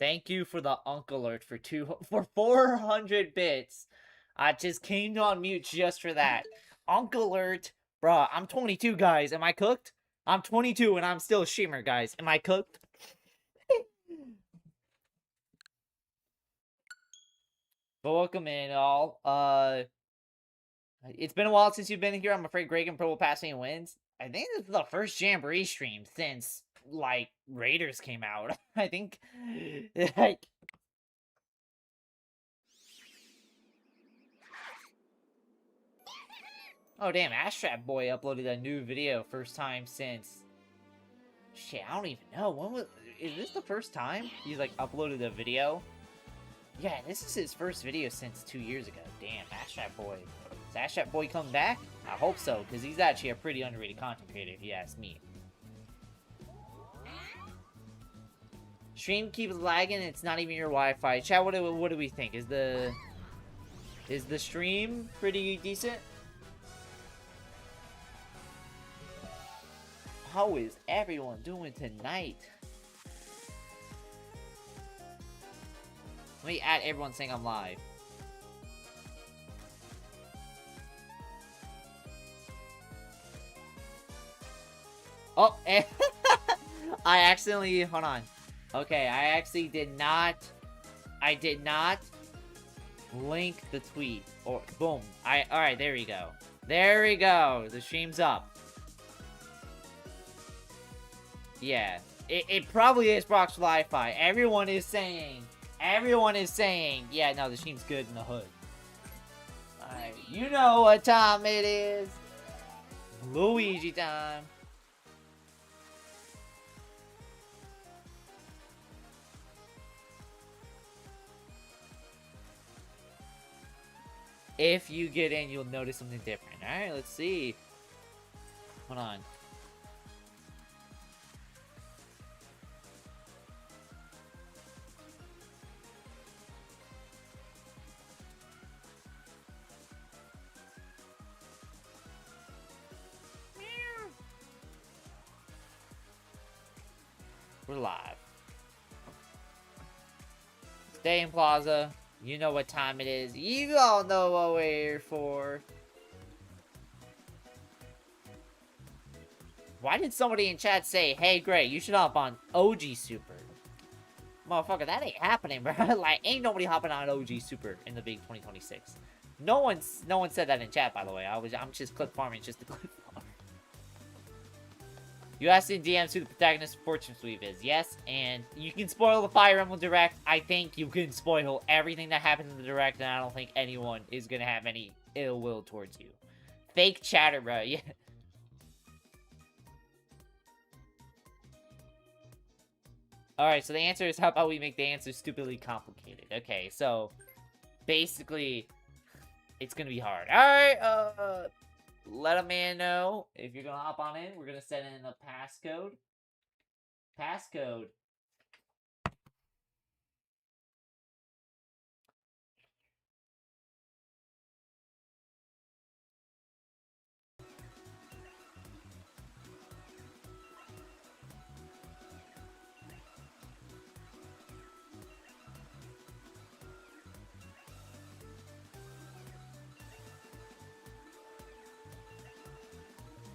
Thank you for the Unk Alert for 400 bits. I just came on mute just for that. Unk Alert. Bruh, I'm 22, guys. Am I cooked? I'm 22 and I'm still a streamer, guys. Am I cooked? But welcome in, all. It's been a while since you've been here. I'm afraid Greg and Pro will pass me and wins. I think this is the first Jamboree stream since, like, Raiders came out. I think, like... Oh, damn, Astrap Boy uploaded a new video first time since... Shit, I don't even know. When was... Is this the first time he's, like, uploaded a video? Yeah, this is his first video since 2 years ago. Damn, Astrap Boy. Does Astrap Boy come back? I hope so, because he's actually a pretty underrated content creator, if you ask me. Stream keeps lagging, it's not even your Wi-Fi. Chat, what do we think? Is the stream pretty decent? How is everyone doing tonight? Let me add everyone saying I'm live. Oh, I accidentally, hold on. Okay, I actually did not link the tweet. Or, boom. Alright, there we go. There we go. The stream's up. Yeah. It probably is Brock's Wi-Fi. Everyone is saying, yeah, no, the stream's good in the hood. Alright, you know what time it is. Luigi time. If you get in, you'll notice something different. Alright, let's see. Hold on. We're live. Stadium Plaza. You know what time it is. You all know what we're here for. Why did somebody in chat say, hey, Gray, you should hop on OG Super? Motherfucker, that ain't happening, bro. Like, ain't nobody hopping on OG Super in the big 2026. No one said that in chat, by the way. I'm just clip farming just to clip farm. You asked in DMs who the protagonist of Fortune Sweep is. Yes, and you can spoil the Fire Emblem Direct. I think you can spoil everything that happened in the Direct, and I don't think anyone is gonna have any ill will towards you. Fake chatter, bro. Yeah. Alright, so the answer is, how about we make the answer stupidly complicated? Okay, so basically, it's gonna be hard. Alright, let a man know if you're gonna hop on in. We're gonna set in a passcode. Passcode.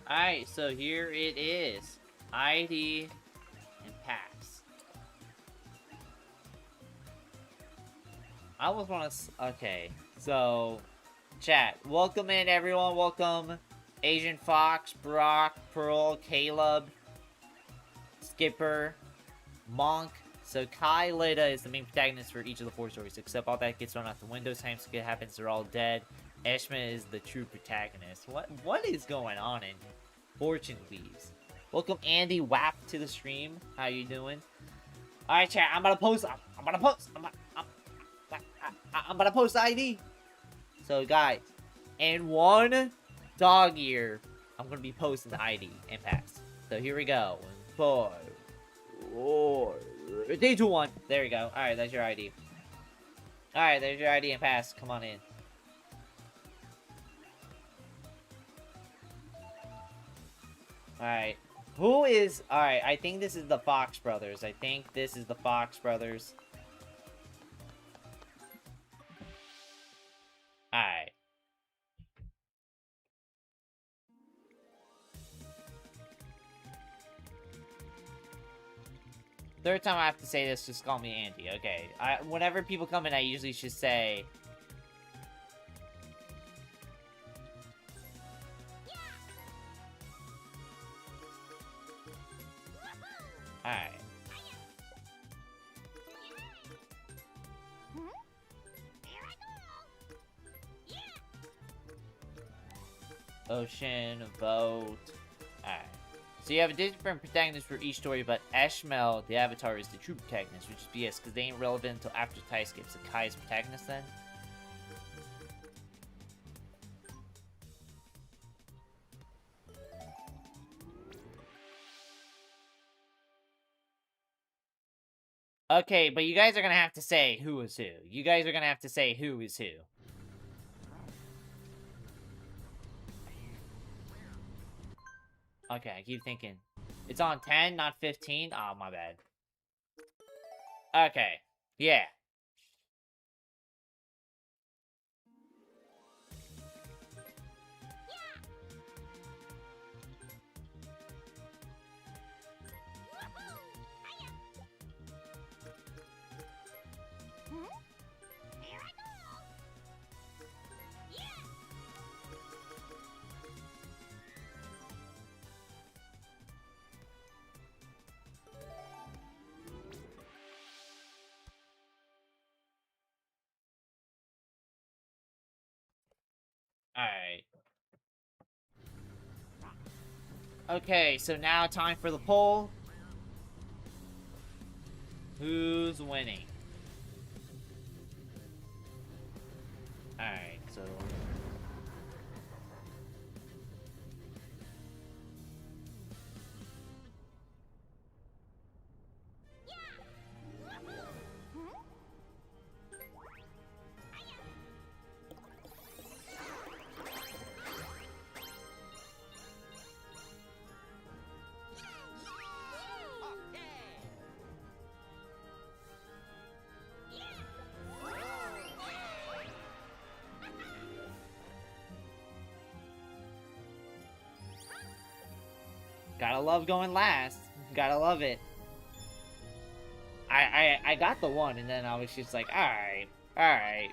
Alright, so here it is. ID and pass. I almost want to... Okay, so... Chat. Welcome in, everyone. Welcome. Asian Fox, Brock, Pearl, Caleb, Skipper, Monk. So Kai Leda is the main protagonist for each of the 4 stories, except all that gets thrown out the window. Time skip happens, they're all dead. Eshma is the true protagonist. What is going on in Fortune Weaves? Welcome Andy Wap to the stream. How you doing? Alright, chat, I'm gonna post ID. So guys, in one dog year, I'm gonna be posting the ID and pass. So here we go. 5, 4, 3, 2, 1. There you go. Alright, that's your ID. Alright, there's your ID and pass. Come on in. Alright. Who is... Alright, I think this is the Fox Brothers. Alright. Third time I have to say this, just call me Andy. Okay. Whenever people come in, I usually should say... Alright. Ocean, vote. Alright. So you have a different protagonist for each story, but Ashmel, the avatar, is the true protagonist, which is BS, because they ain't relevant until after Ty skips. So Kai is protagonist then? Okay, but you guys are gonna have to say who is who. Okay, I keep thinking. It's on 10, not 15? Oh, my bad. Okay. Yeah. Okay, so now time for the poll. Who's winning? Alright, so... Gotta love going last. Gotta love it. I got the one, and then I was just like, alright, alright.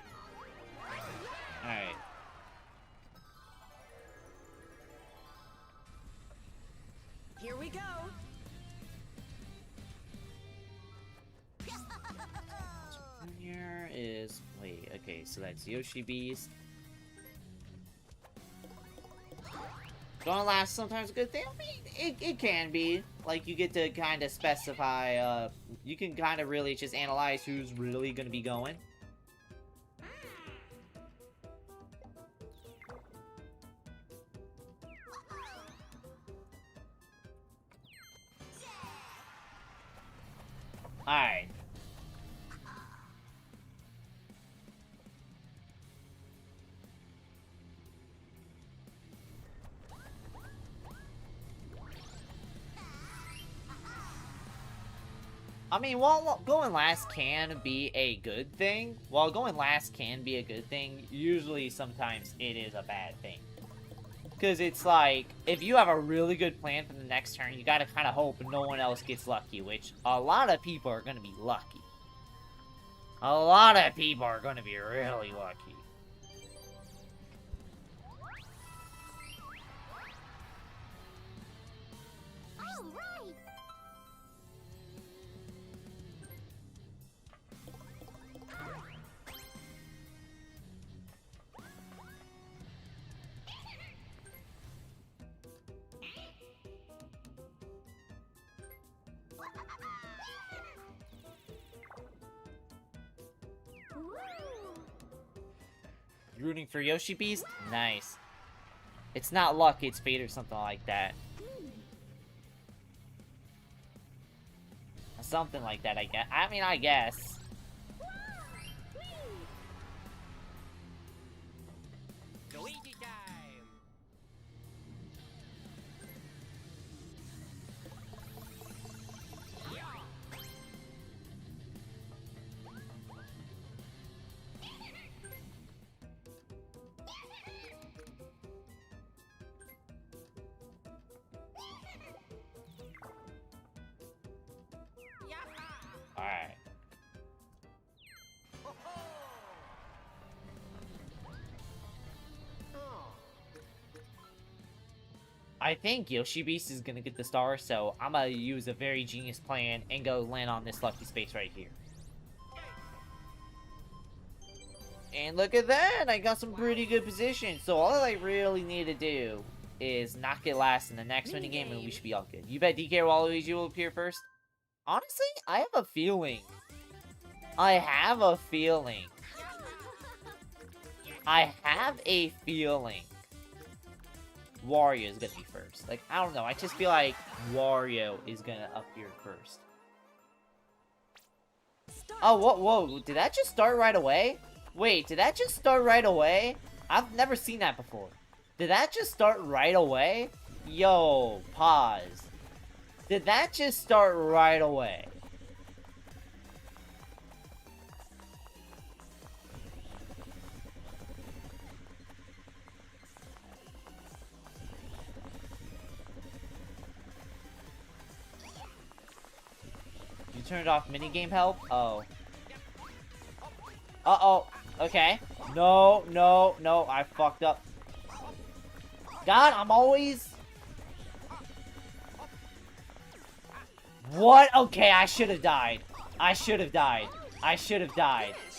Alright. Here we go. Here is... Wait, okay, so that's Yoshi Beast. Going last sometimes a good thing? I mean, it can be. Like, you get to kind of specify, you can kind of really just analyze who's really going to be going. Alright. I mean, while going last can be a good thing, usually sometimes it is a bad thing. Because it's like, if you have a really good plan for the next turn, you gotta kind of hope no one else gets lucky, which a lot of people are gonna be lucky. A lot of people are gonna be really lucky. Rooting for Yoshi Beast? Nice. It's not luck, it's fate or something like that. Something like that, I guess. I mean, I guess. Luigi time. Alright. I think Yoshi Beast is gonna get the star, so I'm gonna use a very genius plan and go land on this lucky space right here. And look at that! I got some pretty good position. So all I really need to do is not get last in the next minigame, and we should be all good. You bet DK Waluigi will appear first? Honestly, I have a feeling. I have a feeling Wario is gonna be first. Like, I don't know. I just feel like Wario is gonna appear first. Oh, whoa. Did that just start right away? Wait, did that just start right away? I've never seen that before. Did that just start right away? Yo, pause. Did that just start right away? You turned off minigame help? Oh. Uh-oh. Okay. No, I fucked up. God, I'm always... What? Okay, I should have died.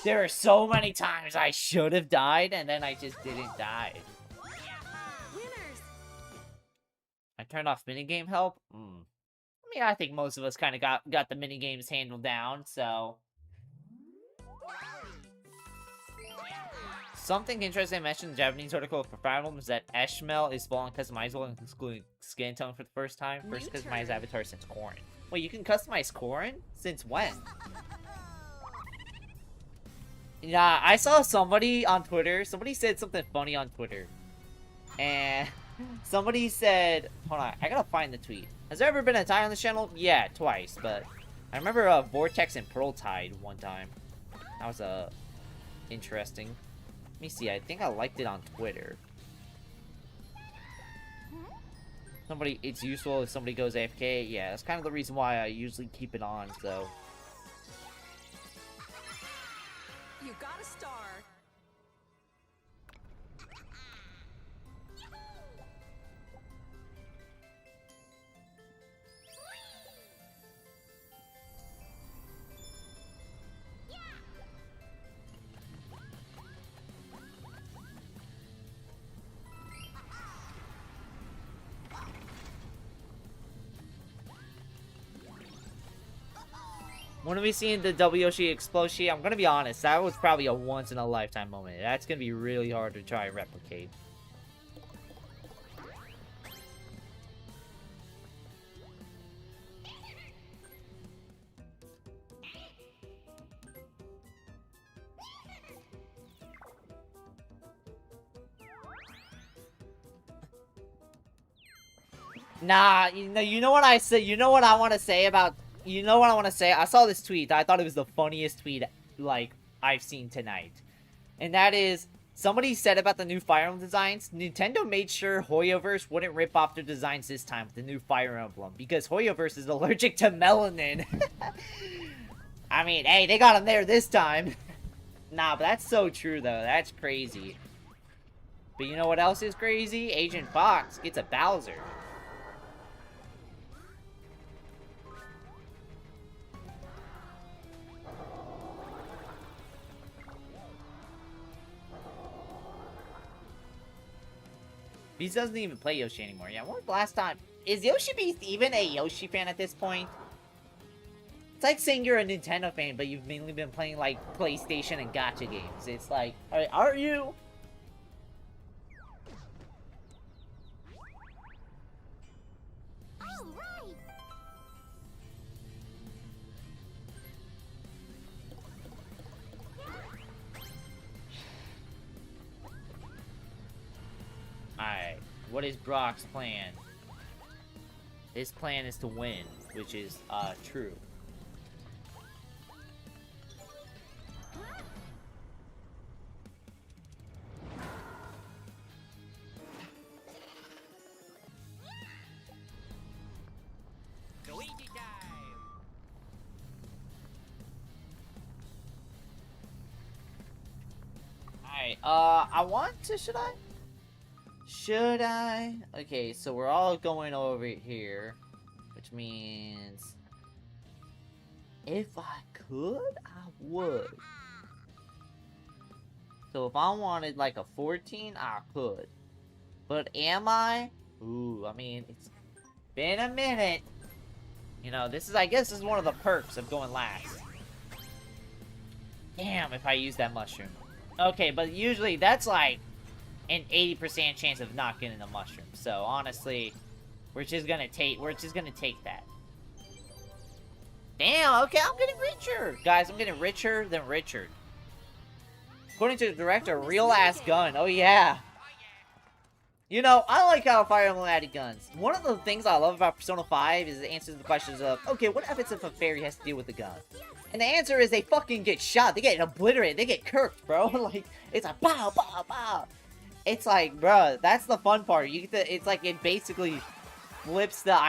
There are so many times I should have died, and then I just didn't die. turned off minigame help? I mean, I think most of us kind of got the minigames handled down, so... Something interesting I mentioned in the Japanese article for Fire Emblem is that Eshmel is full-on customizable, including skin tone for the first time. First customized avatar since Corrin. Wait, you can customize Corrin? Since when? Yeah, I saw somebody on Twitter. Somebody said something funny on Twitter. And somebody said... Hold on, I gotta find the tweet. Has there ever been a tie on this channel? Yeah, twice, but... I remember Vortex and Pearl tied one time. That was, interesting. Let me see, I think I liked it on Twitter. It's useful if somebody goes AFK. Yeah, that's kind of the reason why I usually keep it on, so... You got a star. When are we seeing the W Yoshi Explosion? I'm gonna be honest, that was probably a once-in-a-lifetime moment. That's gonna be really hard to try and replicate. Nah, you know what I say? You know what I want to say about... You know what I want to say? I saw this tweet. I thought it was the funniest tweet, like, I've seen tonight. And that is, somebody said about the new Fire Emblem designs, Nintendo made sure Hoyoverse wouldn't rip off their designs this time with the new Fire Emblem, because Hoyoverse is allergic to melanin. I mean, hey, they got him there this time. Nah, but that's so true, though. That's crazy. But you know what else is crazy? Agent Fox gets a Bowser. Beast doesn't even play Yoshi anymore. Yeah, when was the last time? Is Yoshi Beast even a Yoshi fan at this point? It's like saying you're a Nintendo fan, but you've mainly been playing, like, PlayStation and gacha games. It's like, alright, are you? Alright, what is Brock's plan? His plan is to win, which is, true. Luigi time. Alright, I want to, should I? Should I? Okay, so we're all going over here, which means if I could, I would. So if I wanted like a 14, I could. But am I? Ooh, I mean, it's been a minute. You know, this is, I guess, this is one of the perks of going last. Damn, if I use that mushroom. Okay, but usually that's like an 80% chance of not getting the mushroom. So honestly, we're just gonna take that. Damn, okay, I'm getting richer. Guys, I'm getting richer than Richard. According to the director, real ass gun. Oh yeah. You know, I like how Fire Emblem added guns. One of the things I love about Persona 5 is it answers the questions of, okay, what happens if a fairy has to deal with a gun? And the answer is they fucking get shot. They get obliterated. They get kirked, bro. Like, it's like, pow, pow, pow. It's like, bruh, that's the fun part. You get to, it's like, it basically flips that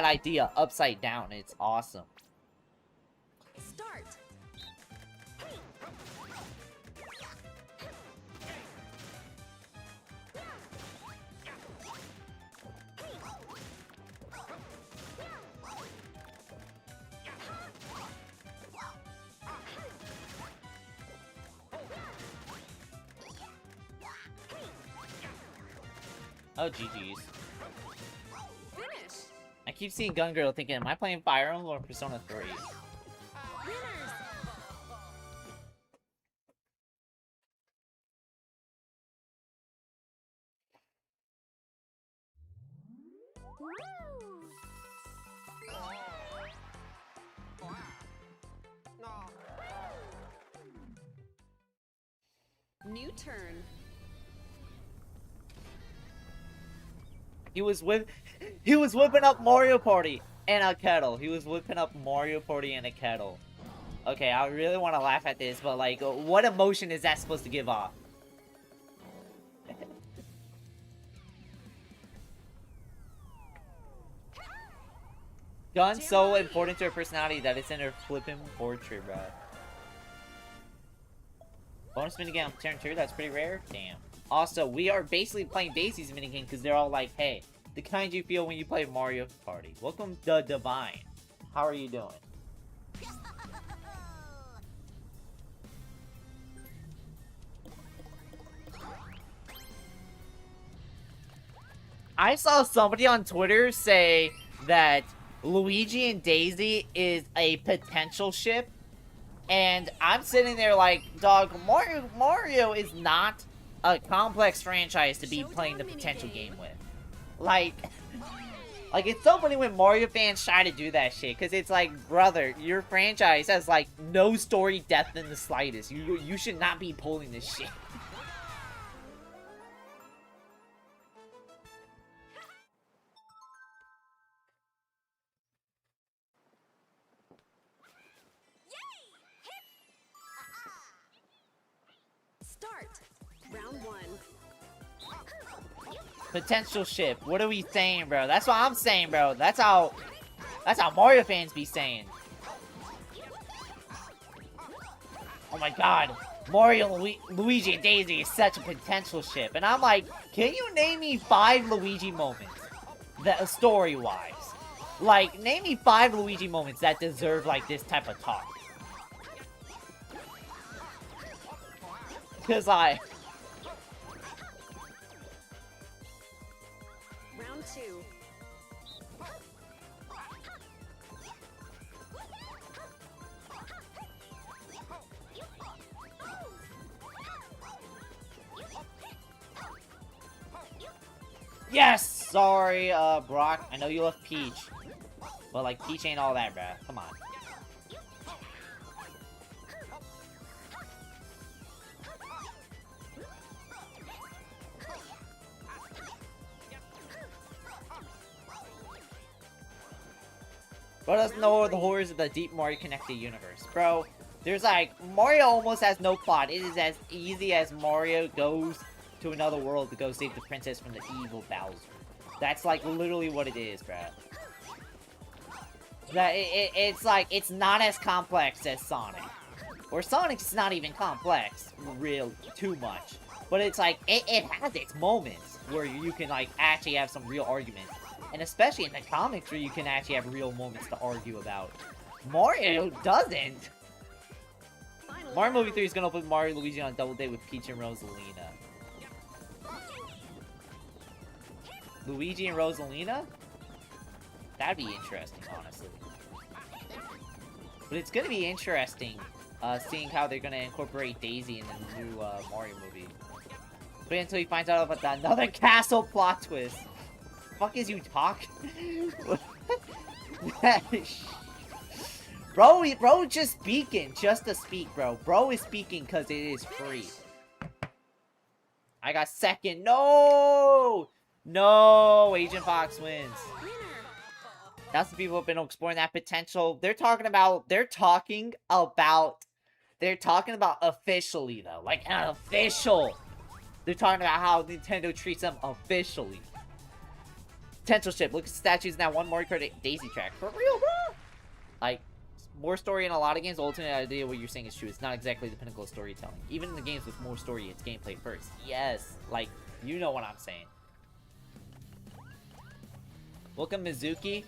idea upside down. It's awesome. Start. Oh, GG's. keep seeing Gun Girl thinking, am I playing Fire Emblem or Persona 3? Winners. New turn. He was whipping up Mario Party in a kettle. He was whipping up Mario Party in a kettle. Okay, I really want to laugh at this, but like, what emotion is that supposed to give off? Gun's so important to her personality that it's in her flippin' portrait, bro. Bonus minigame on turn 2, that's pretty rare. Damn. Also, we are basically playing Daisy's minigame because they're all like, hey, the kind you feel when you play Mario Party. Welcome, the Divine. How are you doing? I saw somebody on Twitter say that Luigi and Daisy is a potential ship. And I'm sitting there like, dog, Mario is not a complex franchise to be playing the potential game with. Like, it's so funny when Mario fans try to do that shit. Because it's like, brother, your franchise has, like, no story depth in the slightest. You should not be pulling this shit. Start. Round 1. Potential ship. What are we saying, bro? That's what I'm saying, bro. That's how Mario fans be saying. Oh my god. Mario, Luigi, and Daisy is such a potential ship. And I'm like, can you name me 5 Luigi moments? That story-wise. Like, name me 5 Luigi moments that deserve, like, this type of talk. Because Round 2. Yes! Sorry, Brock. I know you love Peach. But, like, Peach ain't all that, bruh. Come on. Bro doesn't know the horrors of the deep Mario connected universe. Bro, there's like, Mario almost has no plot. It is as easy as Mario goes to another world to go save the princess from the evil Bowser. That's like literally what it is, bro. It's like, it's not as complex as Sonic. Or Sonic's not even complex, real, too much. But it's like, it has its moments where you can like actually have some real arguments. And especially in the comics where you can actually have real moments to argue about. Mario doesn't! Mario Movie 3 is gonna put Mario and Luigi on a double date with Peach and Rosalina. Luigi and Rosalina? That'd be interesting, honestly. But it's gonna be interesting, seeing how they're gonna incorporate Daisy in the new, Mario movie. But until he finds out about another castle plot twist. Fuck is you talking? bro just speaking just to speak, bro. Bro is speaking because it is free. I got second. No, Agent Fox wins. That's the people who've been exploring that potential. They're talking about officially though, like an official. They're talking about how Nintendo treats them officially. Potential ship. Look at statues in that one Mario Kart Daisy track. For real, bro? Like, more story in a lot of games. The ultimate idea what you're saying is true. It's not exactly the pinnacle of storytelling. Even in the games with more story, it's gameplay first. Yes. Like, you know what I'm saying. Welcome, Mizuki.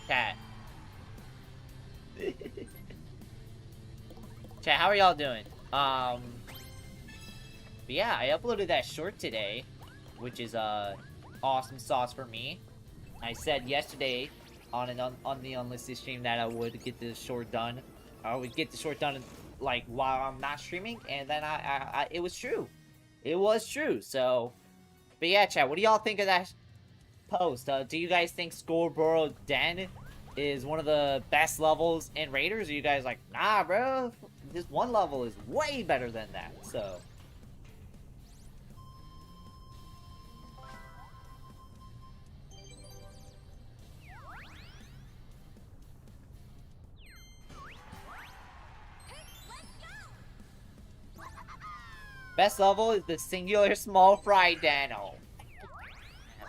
Chat. Chat, how are y'all doing? But yeah, I uploaded that short today, which is awesome sauce for me. I said yesterday on the unlisted stream that I would get the short done. I would get the short done like while I'm not streaming, and then I it was true. It was true. So, but yeah, chat, what do y'all think of that post? Do you guys think Scoreboro Den is one of the best levels in Raiders? Or are you guys like, nah, bro, this one level is way better than that? So. Best level is the singular small fry Dano.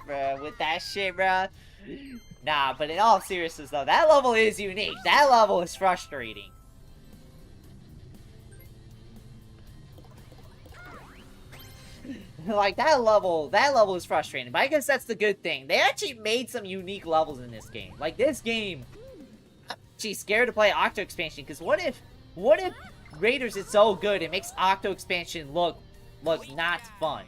Bruh, with that shit, bruh. Nah, but in all seriousness, though, that level is unique. That level is frustrating. Like, that level is frustrating. But I guess that's the good thing. They actually made some unique levels in this game. Like, this game, I'm actually scared to play Octo Expansion, because what if Raiders is so good, it makes Octo Expansion look not fun.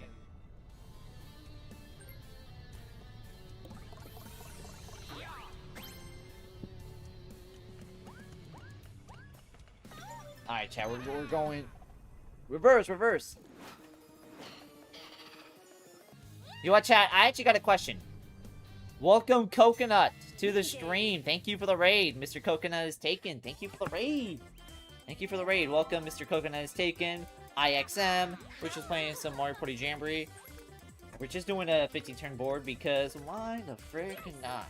Alright, chat, we're going... Reverse. You know what, chat? I actually got a question. Welcome, Coconut, to the stream. Thank you for the raid. Mr. Coconut is taken. Thank you for the raid. Welcome, Mr. Coconut is taken. IXM, which is playing some Mario Party Jamboree. We're just doing a 15-turn board because why the frick not?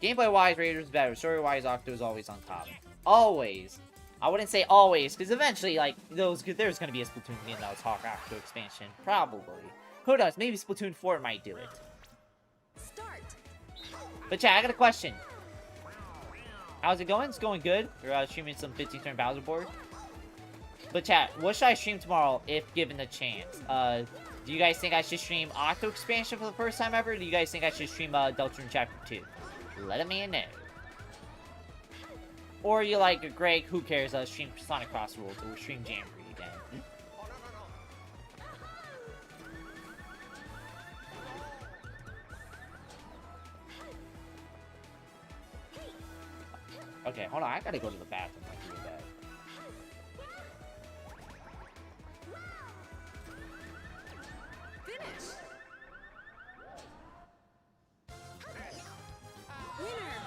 Gameplay-wise, Raiders is better. Story-wise, Octo is always on top. Always. I wouldn't say always, because eventually, like, there's going to be a Splatoon game that was Octo expansion. Probably. Who knows? Maybe Splatoon 4 might do it. Start. But chat, I got a question. How's it going? It's going good. We're streaming some 15-turn Bowser board. But chat, what should I stream tomorrow if given the chance? Do you guys think I should stream Octo expansion for the first time ever? Or do you guys think I should stream Deltarune Chapter 2? Let me know. Or you like, Greg, who cares, stream Sonic Cross Rules, or stream Jamboree again. Okay, hold on, I gotta go to the bathroom after that. Finish. Winner.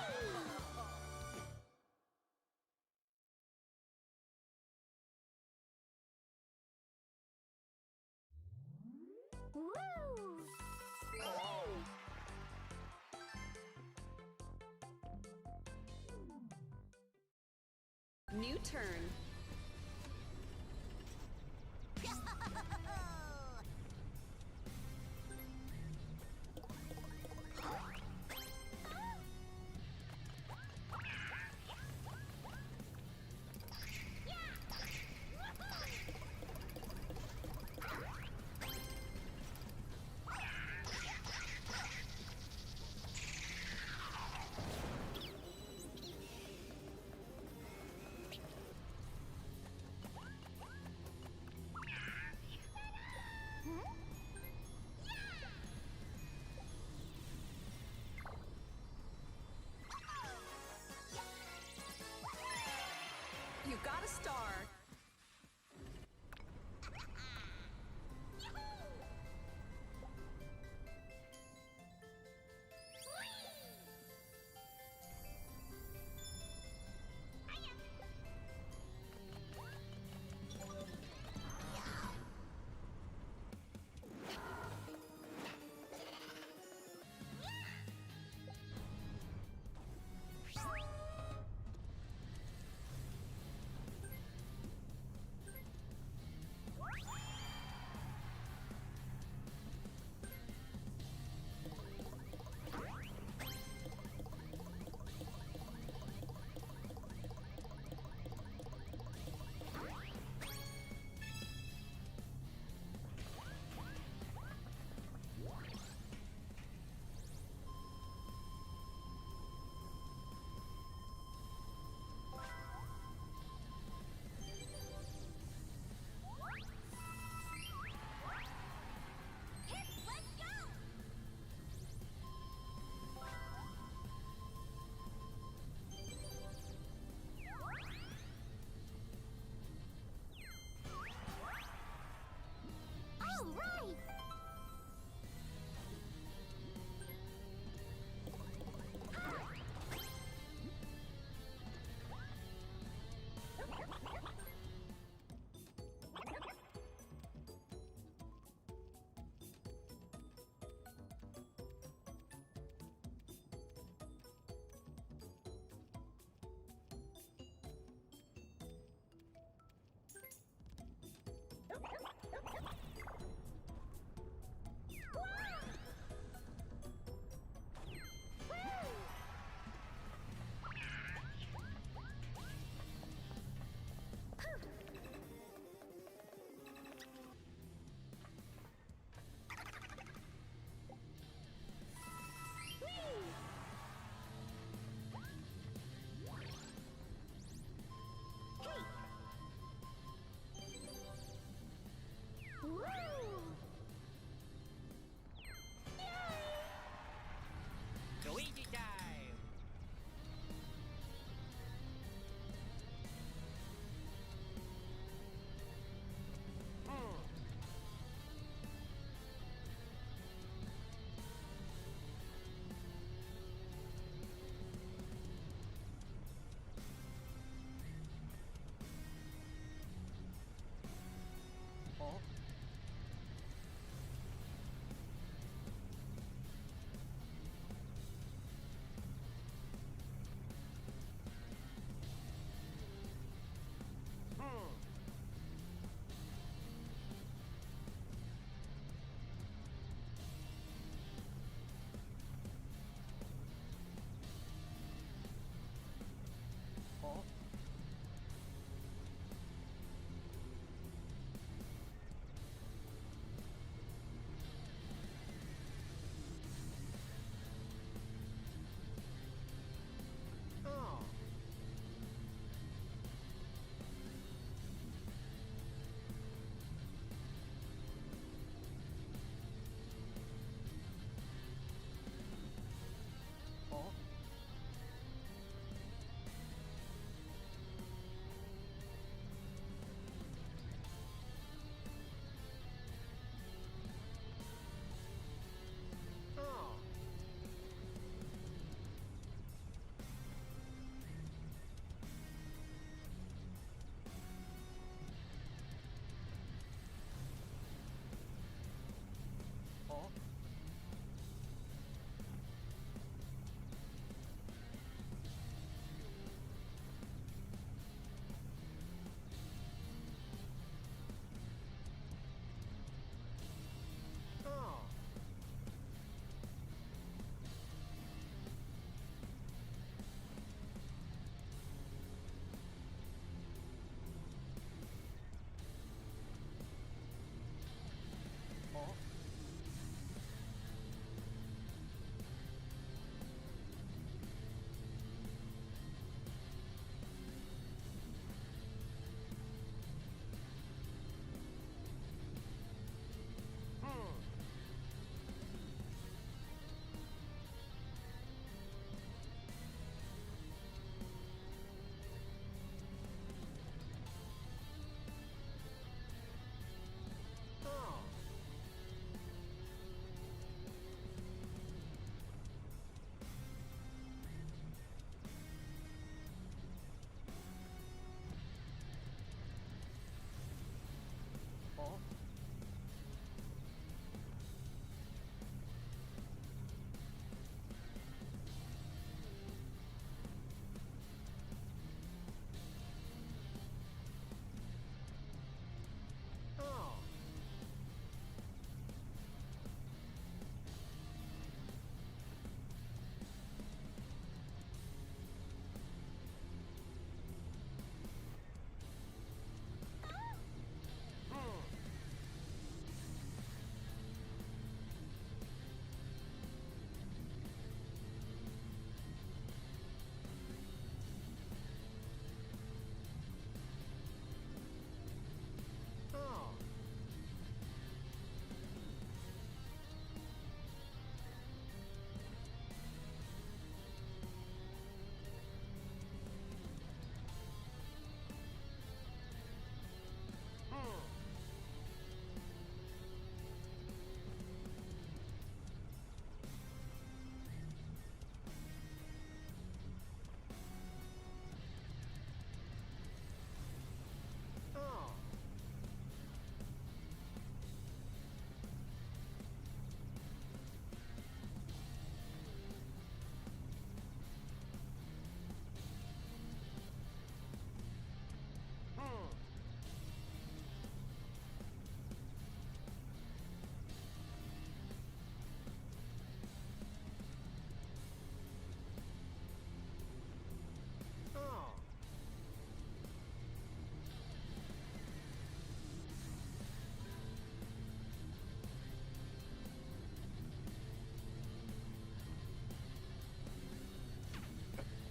Woo! New turn.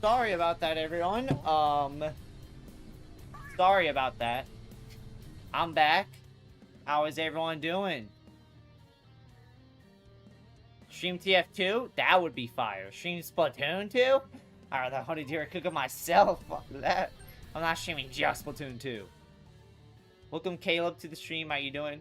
Sorry about that, everyone. Sorry about that. I'm back. How is everyone doing? Stream TF2? That would be fire. Stream Splatoon 2? Alright, the honey deer cook it myself. Fuck that. I'm not streaming just Splatoon 2. Welcome, Caleb, to the stream. How you doing?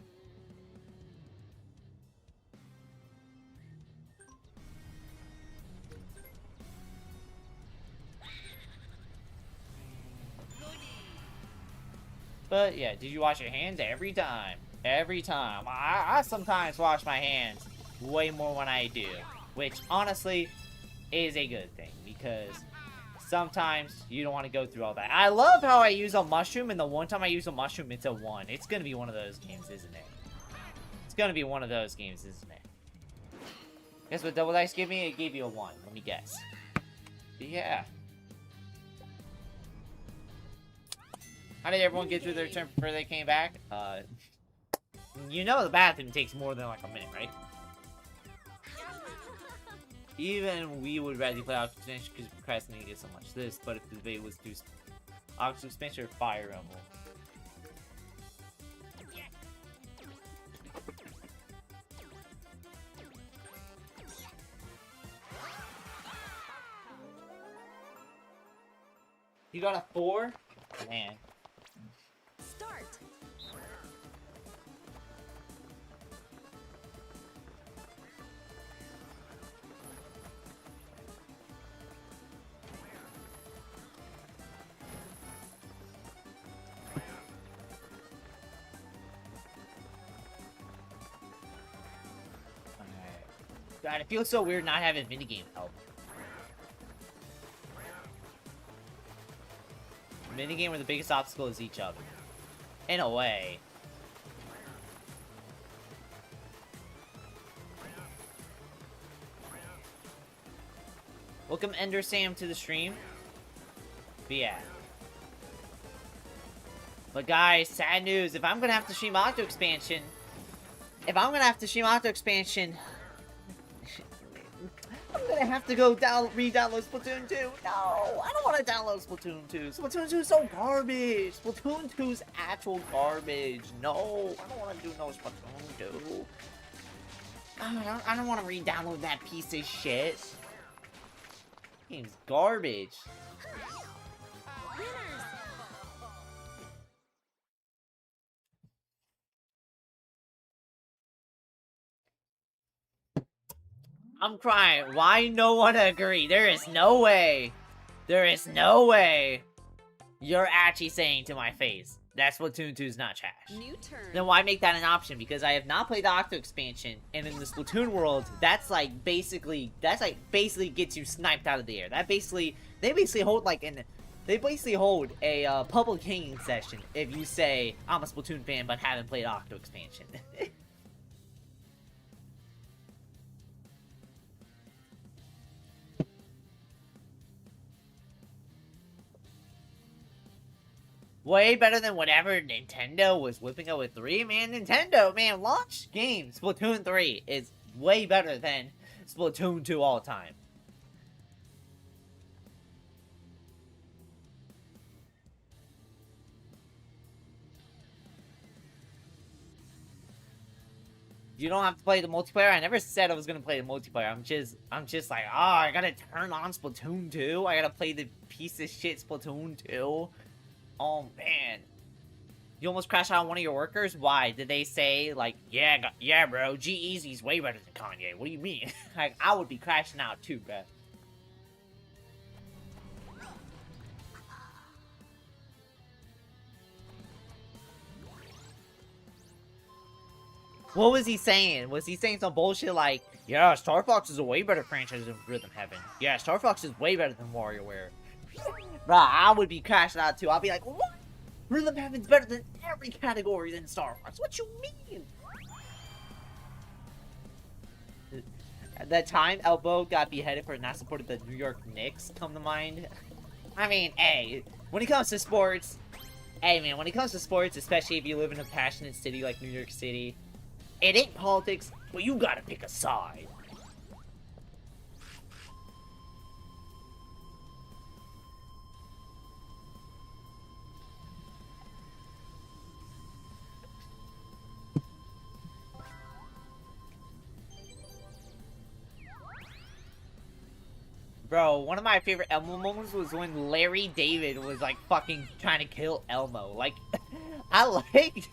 But yeah, did you wash your hands? Every time. Every time. I sometimes wash my hands way more when I do. Which, honestly, is a good thing. Because sometimes you don't want to go through all that. I love how I use a mushroom, and the one time I use a mushroom, it's a 1. It's going to be one of those games, isn't it? It's going to be one of those games, isn't it? Guess what Double Dice gave me? It gave you a 1. Let me guess. But yeah. How did everyone get through their turn before they came back? You know the bathroom takes more than like a minute, right? Even we would rather play Oxford Expansion because procrastinating so much this, but if the debate was to Oxford Expansion or Fire Emblem. You got a 4? Man. Start. God, it feels so weird not having minigame help. Minigame where the biggest obstacle is each other. In a way. Welcome Ender Sam to the stream. But yeah. But guys, sad news. If I'm gonna have to stream Octo Expansion, I'm gonna have to go re-download Splatoon 2. No, I don't want to download Splatoon 2. Splatoon 2 is so garbage. Splatoon 2 is actual garbage. No, I don't want to do no Splatoon 2. I don't want to re-download that piece of shit. Game's garbage. Winners. I'm crying. Why no one agree? There is no way. There is no way you're actually saying to my face that Splatoon 2 is not trash. New turn. Then why make that an option? Because I have not played the Octo expansion, and in the Splatoon world, that's like basically gets you sniped out of the air. They basically hold a public hanging session if you say I'm a Splatoon fan but haven't played Octo expansion. Way better than whatever Nintendo was whipping out with 3, man. Nintendo, man, launch game Splatoon 3 is way better than Splatoon 2 all time. You don't have to play the multiplayer. I never said I was gonna play the multiplayer. I'm just like, oh, I gotta turn on Splatoon 2. I gotta play the piece of shit Splatoon 2. Oh, man. You almost crashed out on one of your workers? Why? Did they say, like, yeah, bro, G-Eazy's way better than Kanye. What do you mean? Like, I would be crashing out too, bro. What was he saying? Was he saying some bullshit like, yeah, Star Fox is a way better franchise than Rhythm Heaven. Yeah, Star Fox is way better than WarioWare. Bruh, I would be crashing out too. I'll be like, what? Rhythm Heaven's better than every category than Star Fox. What you mean? At that time, Elbow got beheaded for not supporting the New York Knicks, come to mind. I mean, hey, when it comes to sports, especially if you live in a passionate city like New York City, it ain't politics, but you gotta pick a side. Bro, one of my favorite Elmo moments was when Larry David was like fucking trying to kill Elmo. Like, I liked.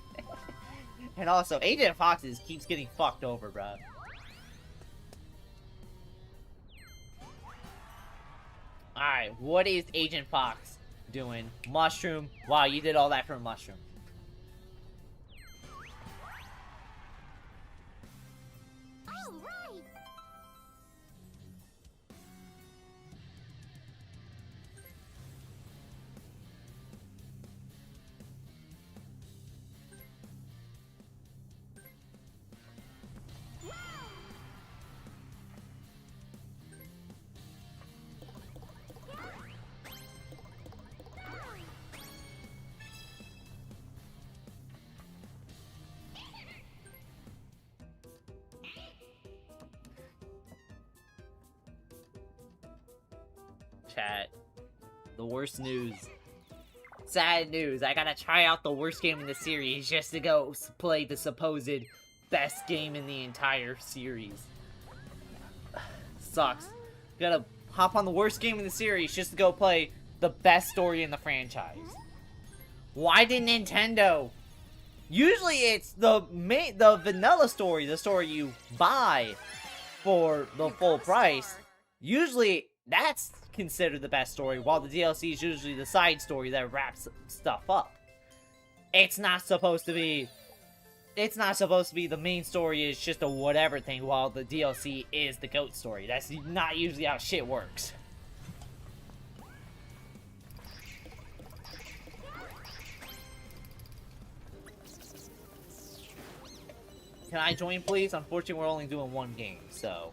And also, Agent Foxes keeps getting fucked over, bro. Alright, what is Agent Fox doing? Mushroom. Wow, you did all that for a mushroom. All right. Chat. The worst news. Sad news. I gotta try out the worst game in the series just to go play the supposed best game in the entire series. Sucks. Gotta hop on the worst game in the series just to go play the best story in the franchise. Why did Nintendo? Usually it's the vanilla story, the story you buy for the full price. Usually that's considered the best story, while the DLC is usually the side story that wraps stuff up. It's not supposed to be the main story is just a whatever thing, while the DLC is the GOAT story. That's not usually how shit works. Can I join, please? Unfortunately, we're only doing one game, so...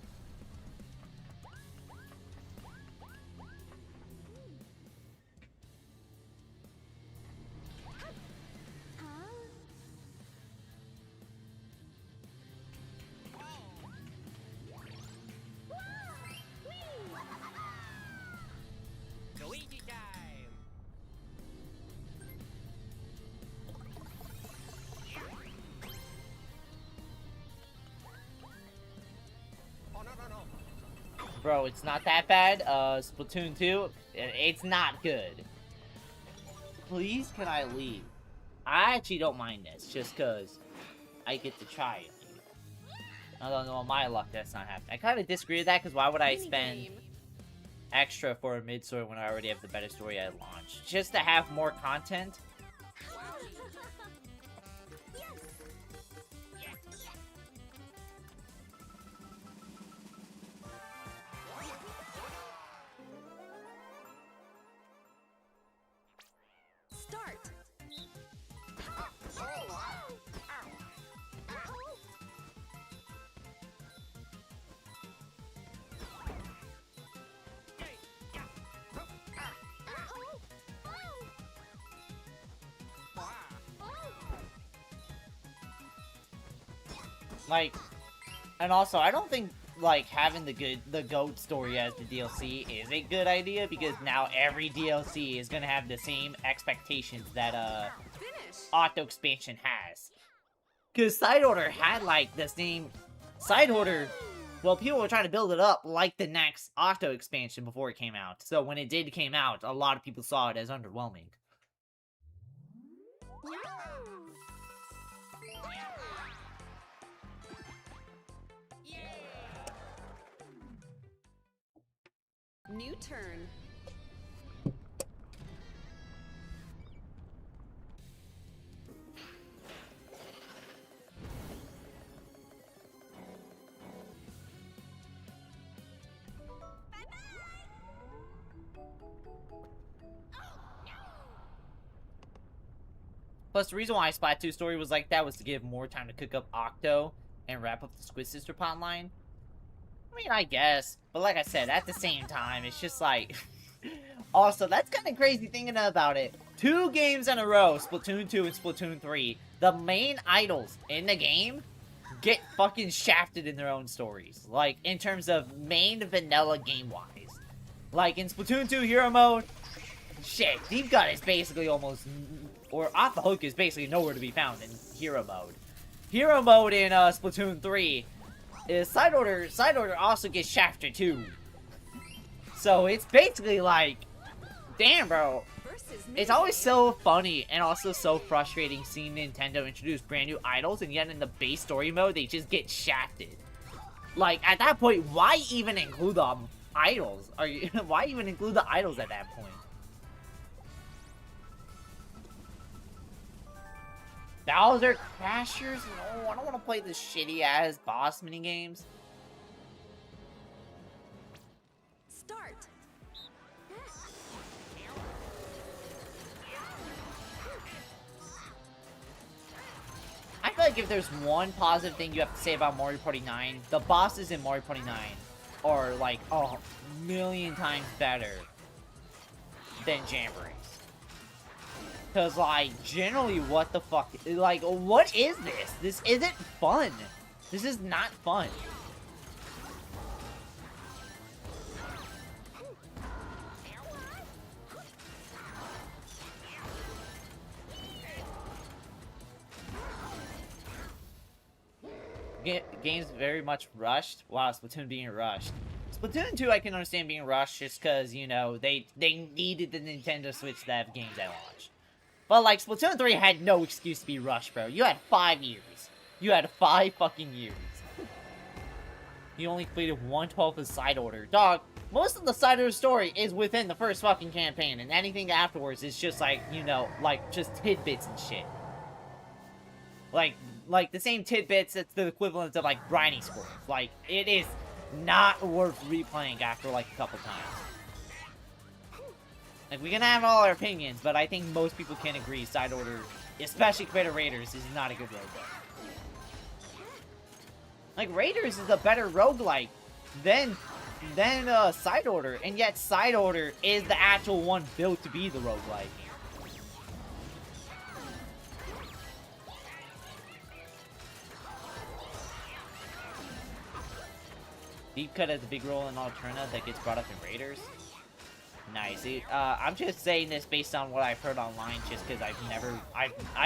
Luigi time! Oh, no. Bro, it's not that bad. Splatoon 2, it's not good. Please, can I leave? I actually don't mind this, just because I get to try it. I don't know, my luck, that's not happening. I kind of disagree with that, because why would I spend extra for a mid-story when I already have the better story at launch? Just to have more content? Start. Like, and also, I don't think, like, having the GOAT story as the DLC is a good idea, because now every DLC is gonna have the same expectations that, Finish. Auto Expansion has. Because Side Order had, like, the same... Side Order... Well, people were trying to build it up like the next Auto Expansion before it came out. So when it did came out, a lot of people saw it as underwhelming. New turn. Plus, the reason why Splatoon story was like that was to give more time to cook up Octo and wrap up the Squid Sister plotline. I mean, I guess. But like I said, at the same time, it's just like... Also, that's kind of crazy thinking about it. 2 games in a row, Splatoon 2 and Splatoon 3, the main idols in the game get fucking shafted in their own stories. Like, in terms of main vanilla game-wise. Like, in Splatoon 2 Hero Mode, shit, Deep Cut is basically almost... Or Off the Hook is basically nowhere to be found in Hero Mode. Hero Mode in Splatoon 3 is Side Order also gets shafted too. So it's basically like, damn, bro. Versus It's always so funny and also so frustrating seeing Nintendo introduce brand new idols, and yet in the base story mode, they just get shafted. Like, at that point, why even include the idols? Why even include the idols at that point? Bowser Crashers? No, I don't want to play this shitty-ass boss minigames. Start. I feel like if there's one positive thing you have to say about Mario Party 9, the bosses in Mario Party 9 are like a million times better than Jamborees. Cause like, generally what the fuck, like, what is this? This isn't fun. This is not fun. Game's very much rushed. Wow, Splatoon being rushed. Splatoon 2 I can understand being rushed just because, you know, they needed the Nintendo Switch to have games at launch. But, like, Splatoon 3 had no excuse to be rushed, bro. You had 5 years. You had 5 fucking years. You only completed 1/12 of the side order. Dog, most of the side order story is within the first fucking campaign, and anything afterwards is just, like, you know, like, just tidbits and shit. Like the same tidbits that's the equivalent of, like, briny scores. Like, it is not worth replaying after, like, a couple times. Like, we can have all our opinions, but I think most people can agree side order, especially compared to Raiders, is not a good roguelike. Like, Raiders is a better roguelike than side order, and yet side order is the actual one built to be the roguelike. Deep cut has a big role in Alterna that gets brought up in Raiders. Nice. I'm just saying this based on what I've heard online, just because I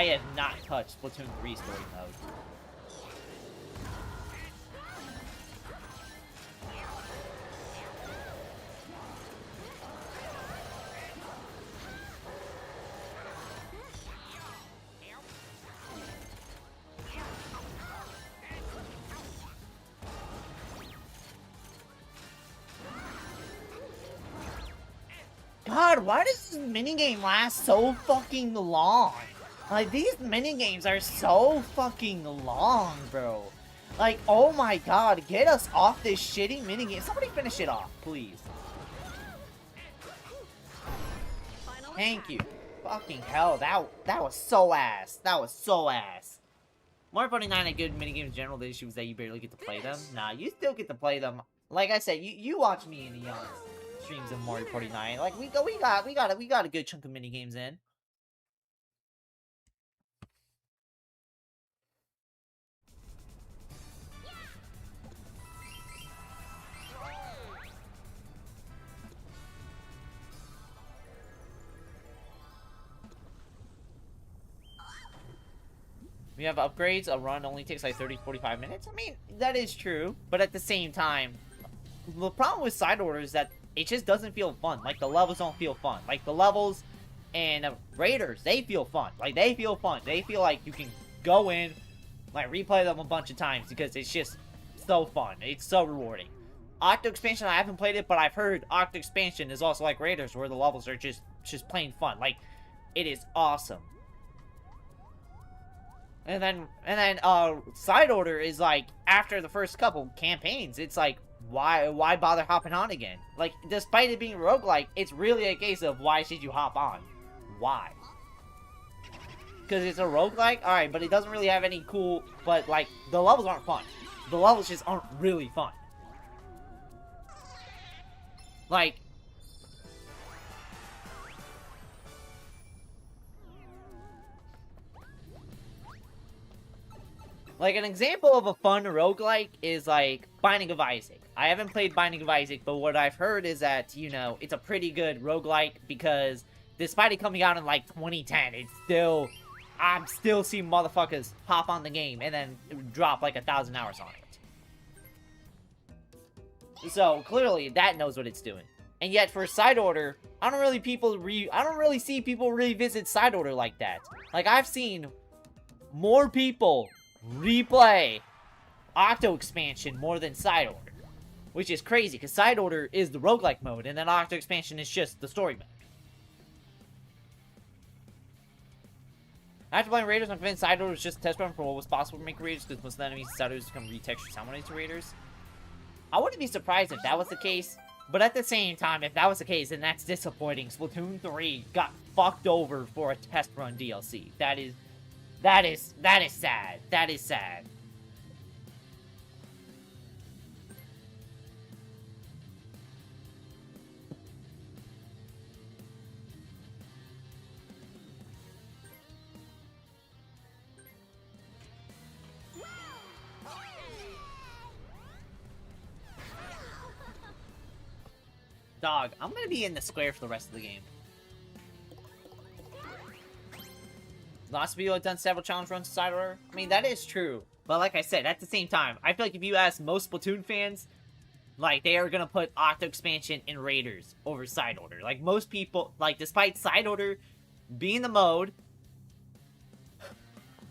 have not touched Splatoon 3 story mode. God, why does this minigame last so fucking long? Like, these minigames are so fucking long, bro. Like, oh my god, get us off this shitty minigame. Somebody finish it off, please. Thank you. Fucking hell, that was so ass. That was so ass. Mario Party 9 had good minigames in general. The issue was that you barely get to play them. Nah, you still get to play them. Like I said, you watch me in the streams of Mario Party 9. Like, we got a good chunk of minigames in. We have upgrades. A run only takes like 30-45 minutes. I mean, that is true. But at the same time, the problem with side order is that it just doesn't feel fun. Like, the levels don't feel fun. Like, the levels and Raiders, they feel fun. Like, they feel fun. They feel like you can go in, like, replay them a bunch of times because it's just so fun. It's so rewarding. Octo Expansion, I haven't played it, but I've heard Octo Expansion is also like Raiders, where the levels are just plain fun. Like, it is awesome. And then side order is like, after the first couple campaigns, it's like, why bother hopping on again? Like, despite it being roguelike, it's really a case of why should you hop on? Why? Because it's a roguelike? Alright, but it doesn't really have any cool, but like, the levels aren't fun. The levels just aren't really fun. Like, an example of a fun roguelike is, like, Binding of Isaac. I haven't played Binding of Isaac, but what I've heard is that, you know, it's a pretty good roguelike because despite it coming out in, like, 2010, it's still... I'm still seeing motherfuckers hop on the game and then drop, like, 1,000 hours on it. So, clearly, that knows what it's doing. And yet for side order, I don't really see people revisit side order like that. Like, I've seen more people replay Octo expansion more than side order, which is crazy because side order is the roguelike mode and then Octo expansion is just the story mode. After playing Raiders, I'm convinced side order was just a test run for what was possible for making Raiders because most of the enemies in side orders become retextured simultaneous to Raiders. I wouldn't be surprised if that was the case, but at the same time, if that was the case, then that's disappointing. Splatoon 3 got fucked over for a test run DLC. That is sad. That is sad. Dog, I'm gonna be in the square for the rest of the game. Lots of people have done several challenge runs to side order. I mean, that is true. But like I said, at the same time, I feel like if you ask most Splatoon fans, like, they are gonna put Octo expansion and Raiders over side order. Like, most people, like, despite side order being the mode,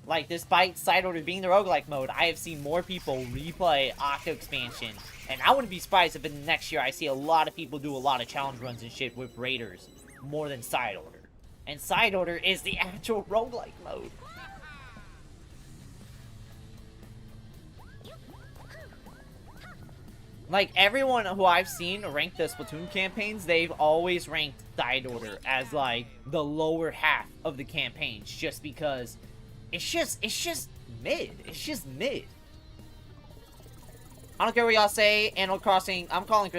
like, despite side order being the roguelike mode, I have seen more people replay Octo expansion. And I wouldn't be surprised if in the next year I see a lot of people do a lot of challenge runs and shit with Raiders more than side order. And side order is the actual roguelike mode. Like, everyone who I've seen rank the Splatoon campaigns, they've always ranked side order as, like, the lower half of the campaigns, just because it's just mid. It's just mid. I don't care what y'all say, Animal Crossing, I'm calling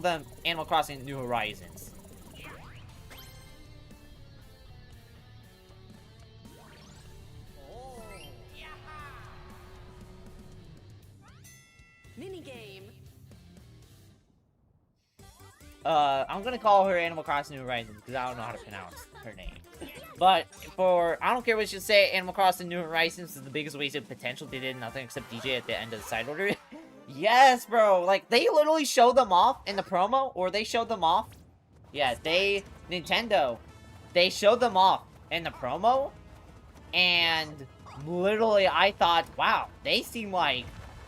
them Animal Crossing New Horizons. Minigame. I'm gonna call her Animal Crossing New Horizons because I don't know how to pronounce her name. But I don't care what you say, Animal Crossing New Horizons is the biggest wasted potential. They did nothing except DJ at the end of the side order. Yes, bro. Like, they literally showed them off in the promo, or they showed them off. Yeah, Nintendo, they showed them off in the promo, and literally I thought, wow, they seem like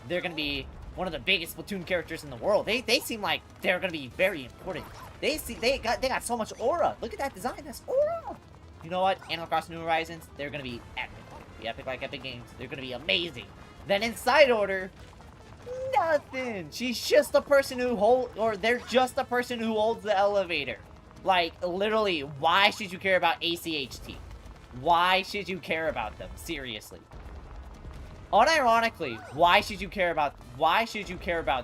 they're gonna be one of the biggest Splatoon characters in the world. They seem like they're gonna be very important. They got so much aura. Look at that design. That's aura. You know what? Animal Crossing New Horizons, they're gonna be epic. Be epic like Epic Games. They're gonna be amazing. Then in side order, nothing. She's just the person who they're just the person who holds the elevator. Like, literally, why should you care about ACHT? Why should you care about them? Seriously. Unironically, why should you care about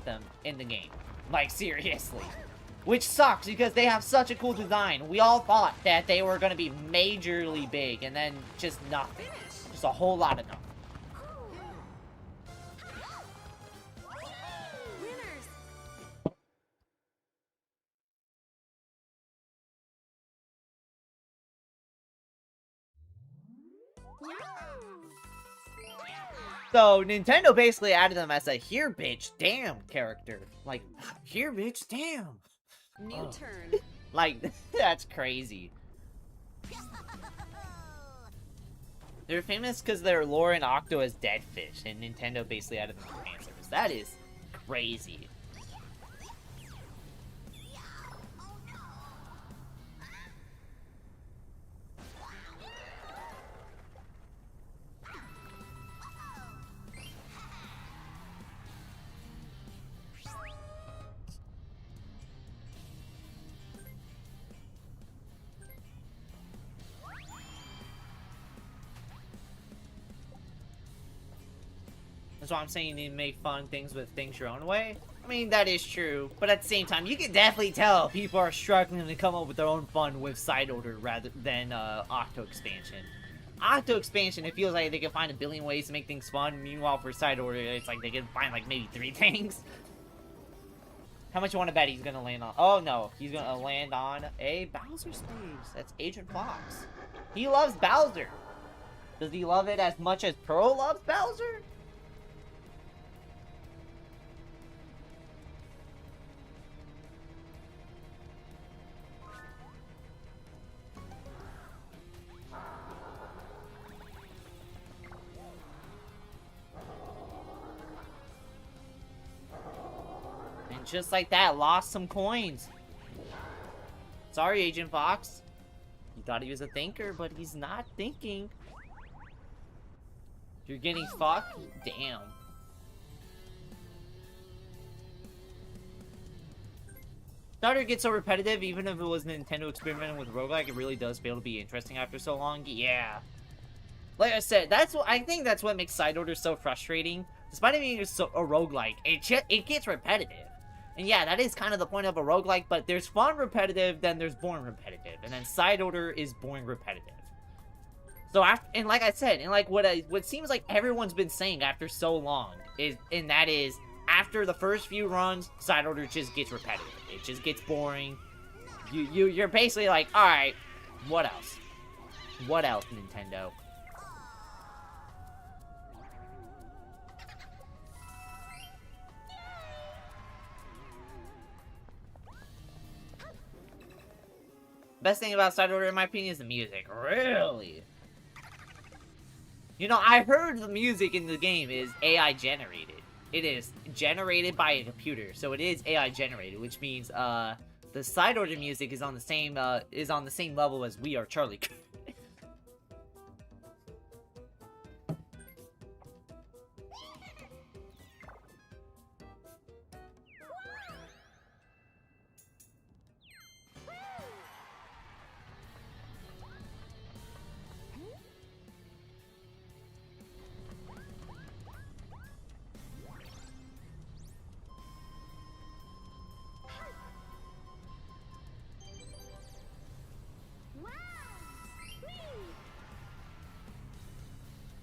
them in the game? Like, seriously. Which sucks, because they have such a cool design. We all thought that they were gonna be majorly big, and then just nothing. Just a whole lot of nothing. Winners. So, Nintendo basically added them as a here bitch damn character. Like, here bitch damn. New turn. Like, that's crazy. They're famous because their lore in Octo is dead fish, and Nintendo basically added them to the fan service. That is crazy. That's why I'm saying you need to make fun things with things your own way. I mean, that is true, but at the same time, you can definitely tell people are struggling to come up with their own fun with side order rather than Octo expansion. Octo expansion, it feels like they can find a billion ways to make things fun. Meanwhile, for side order, it's like they can find like maybe 3 things. How much you want to bet he's gonna land on? Oh no, he's gonna land on a Bowser stage. That's Agent Fox. He loves Bowser. Does he love it as much as Pearl loves Bowser? just like that, lost some coins. Sorry, Agent Fox. You thought he was a thinker, but he's not thinking. You're getting fucked? Damn. Starter gets so repetitive, even if it was Nintendo experimenting with roguelike, it really does fail to be interesting after so long. Yeah. Like I said, I think that's what makes side orders so frustrating. Despite it being a roguelike, it gets repetitive. And yeah, that is kind of the point of a roguelike, but there's fun repetitive, then there's boring repetitive. And then side order is boring repetitive. So and like I said, and like what seems like everyone's been saying after so long that is after the first few runs, side order just gets repetitive. It just gets boring. You're basically like, all right, what else? What else, Nintendo? Best thing about side order, in my opinion, is the music. Really? You know, I heard the music in the game is AI generated. It is generated by a computer, so it is AI generated, which means the side order music is on the same level as We Are Charlie.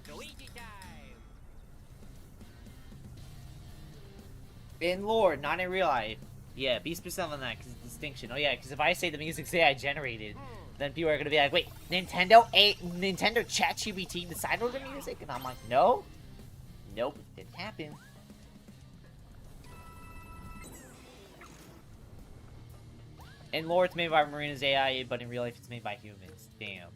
Luigi time. In lore, not in real life. Yeah, be specific on that, because it's distinction. Oh yeah, because if I say the music's AI generated, then people are gonna be like, wait, Nintendo ChatGPT the side order music? And I'm like, no. Nope, didn't happen. In lore, it's made by Marina's AI, but in real life, it's made by humans. Damn.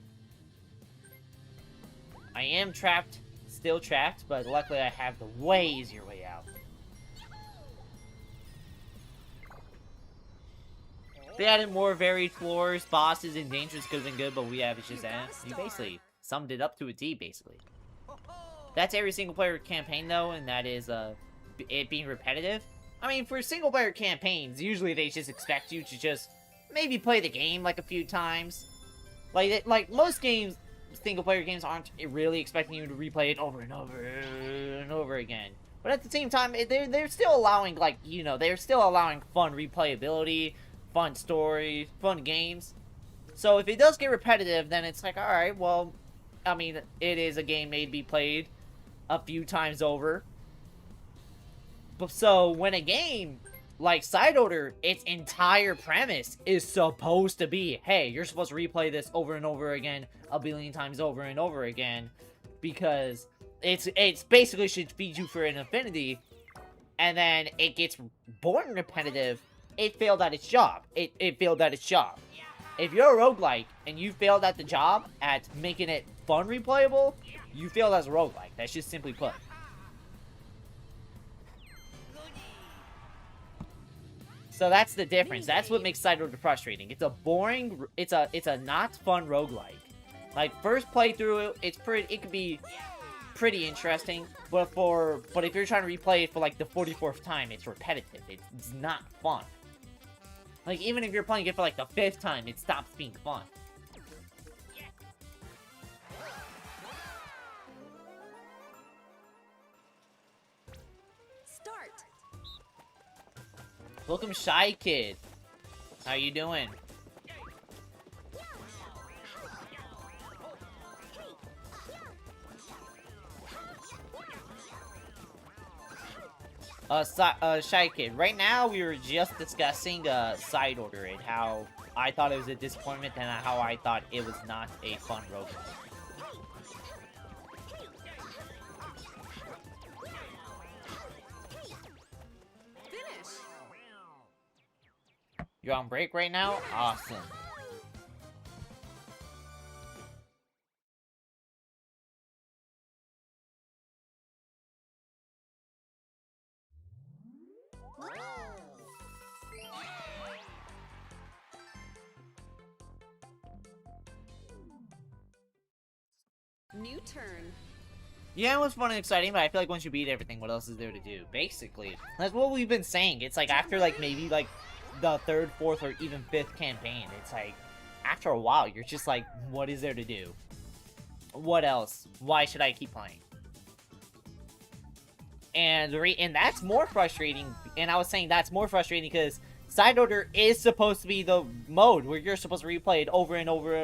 I am trapped, still trapped, but luckily I have the way easier way out. If they added more varied floors, bosses, and dangers could have been good, but we have just that. You basically summed it up to a T, basically. That's every single player campaign, though, and that is it being repetitive. I mean, for single player campaigns, usually they just expect you to just maybe play the game like a few times. Like most games, single player games aren't really expecting you to replay it over and over and over again. But at the same time, they're still allowing, like, you know, they're still allowing fun replayability, fun story, fun games. So if it does get repetitive, then it's like, alright, well, I mean, it is a game made to be played a few times over. But so when a game like Side Order, its entire premise is supposed to be, hey, you're supposed to replay this over and over again, a billion times over and over again, because it's basically should feed you for an infinity, and then it gets boring repetitive. It failed at its job. It failed at its job. If you're a roguelike and you failed at the job at making it fun replayable, you failed as a roguelike. That's just simply put. So that's the difference. That's what makes Side Order frustrating. It's a boring, it's a not fun roguelike. Like, first playthrough, it could be pretty interesting, but if you're trying to replay it for like the 44th time, it's repetitive. It's not fun. Like, even if you're playing it for like the 5th time, it stops being fun. Start. Welcome, Shy Kid. How you doing? Shy Kid. Right now, we were just discussing Side Order and how I thought it was a disappointment and how I thought it was not a fun roguelike. Finish. You're on break right now? Awesome. New turn. Yeah, it was fun and exciting, but I feel like once you beat everything, what else is there to do? Basically, that's what we've been saying. It's like after like maybe like the third, fourth, or even fifth campaign, it's like after a while, you're just like, what is there to do? What else? Why should I keep playing? And that's more frustrating. And I was saying that's more frustrating because Side Order is supposed to be the mode where you're supposed to replay it over and over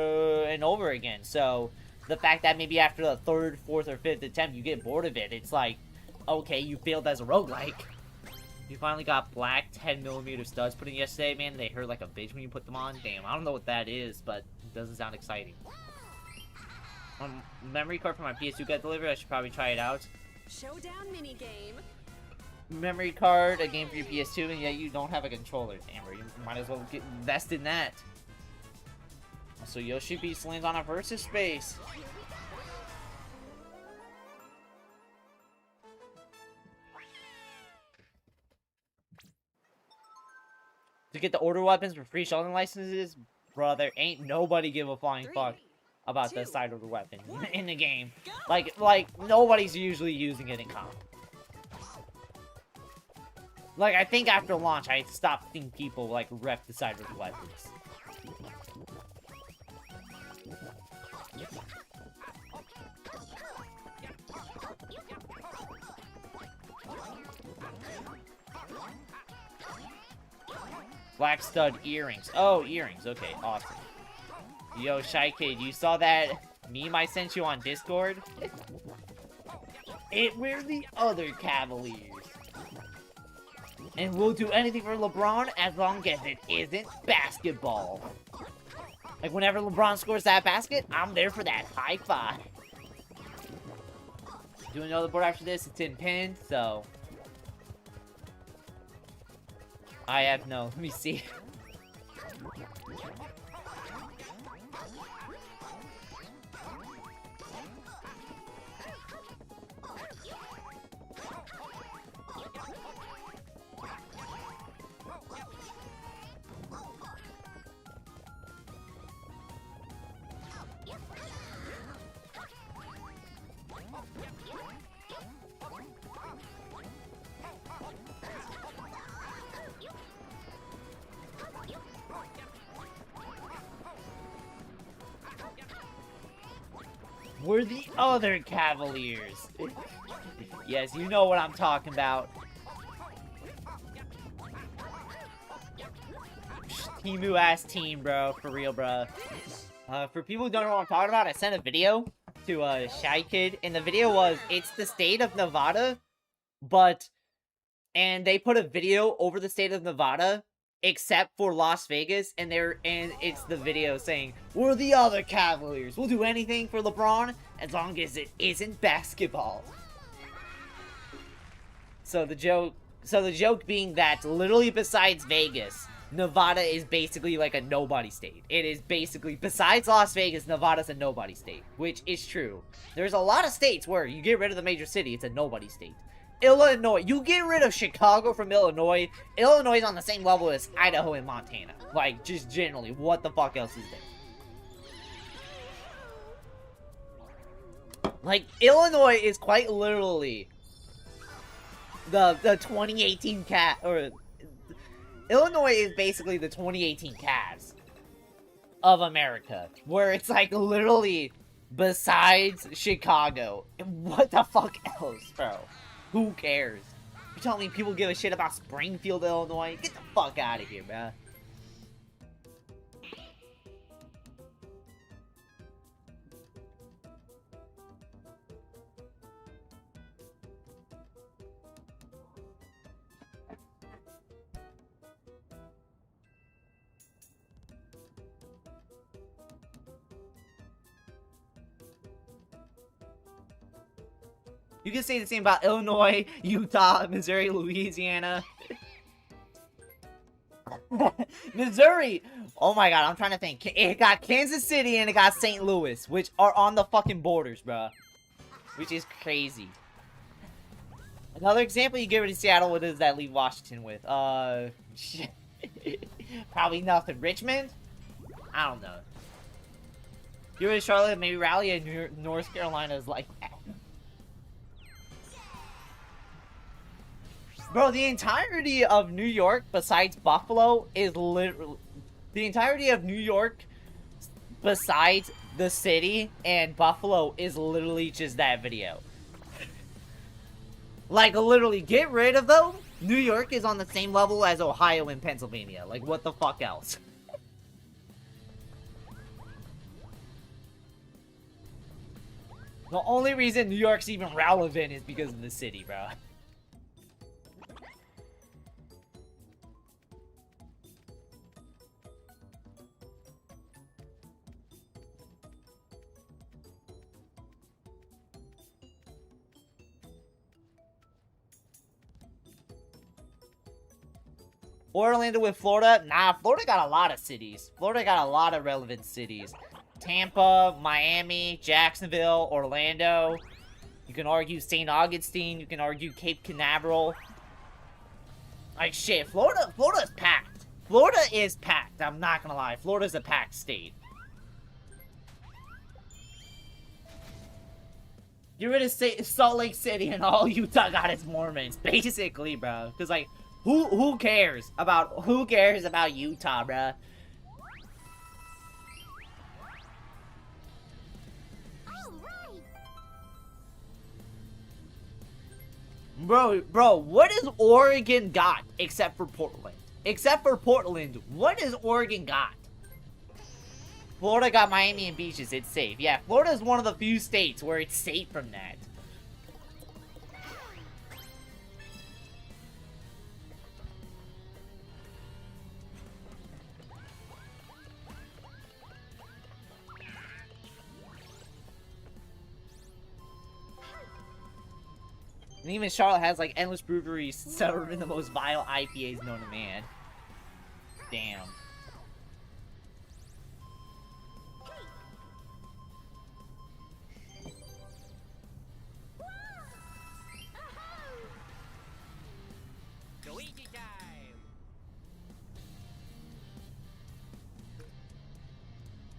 and over again. So the fact that maybe after the third, fourth, or fifth attempt you get bored of it, it's like, okay, you failed as a roguelike. You finally got black 10mm studs put in yesterday, man. They hurt like a bitch when you put them on. Damn, I don't know what that is, but it doesn't sound exciting. Memory card for my PS2 got delivered. I should probably try it out. Showdown minigame. Memory card, a game for your PS2, and yet you don't have a controller. Damn, bro, you might as well get invested in that. So Yoshi beats lands on a versus space. To get the order weapons for free shotgun licenses, brother, ain't nobody give a flying fuck about the side order weapon in the game. Like nobody's usually using it in comp. Like, I think after launch, I stopped seeing people, like, rep the side order weapons. Black stud earrings. Oh, earrings. Okay, awesome. Yo, Shy Kid, you saw that meme I sent you on Discord? We're the other Cavaliers. And we'll do anything for LeBron as long as it isn't basketball. Like, whenever LeBron scores that basket, I'm there for that high five. Do another board after this. It's in pin, so... I have no... Let me see. We're the other Cavaliers. Yes, you know what I'm talking about. Teemu ass team, bro. For real, bro. For people who don't know what I'm talking about, I sent a video to Shy Kid, and the video was, it's the state of Nevada, and they put a video over the state of Nevada, except for Las Vegas, and it's the video saying, we're the other Cavaliers. We'll do anything for LeBron as long as it isn't basketball. So the joke being that literally besides Vegas, Nevada is basically like a nobody state. It is basically, besides Las Vegas, Nevada's a nobody state, which is true. There's a lot of states where you get rid of the major city, it's a nobody state. Illinois, you get rid of Chicago from Illinois, Illinois is on the same level as Idaho and Montana. Like, just generally, what the fuck else is there? Like, Illinois is quite literally the 2018 Illinois is basically the 2018 Cavs of America, where it's like literally besides Chicago, what the fuck else, bro? Who cares? You telling me people give a shit about Springfield, Illinois? Get the fuck out of here, man. You can say the same about Illinois, Utah, Missouri, Louisiana. Missouri! Oh my god, I'm trying to think. It got Kansas City and it got St. Louis, which are on the fucking borders, bruh. Which is crazy. Another example you get rid of Seattle, what does that leave Washington with? Probably nothing. Richmond? I don't know. You're in Charlotte, maybe Raleigh and North Carolina is like that. Bro, the entirety of New York, besides Buffalo, is literally... The entirety of New York, besides the city and Buffalo, is literally just that video. Like, literally, get rid of them. New York is on the same level as Ohio and Pennsylvania. Like, what the fuck else? The only reason New York's even relevant is because of the city, bro. Orlando with Florida? Nah, Florida got a lot of cities. Florida got a lot of relevant cities. Tampa, Miami, Jacksonville, Orlando. You can argue St. Augustine. You can argue Cape Canaveral. Like, shit, Florida's packed. Florida is packed. I'm not gonna lie. Florida's a packed state. Get rid of Salt Lake City and all Utah got its Mormons. Basically, bro. Because, like, who cares about Utah, bruh? Bro, what has Oregon got except for Portland? Except for Portland, what has Oregon got? Florida got Miami and beaches, it's safe. Yeah, Florida is one of the few states where it's safe from that. And even Charlotte has, like, endless breweries serving the most vile IPAs known to man. Damn. Luigi time.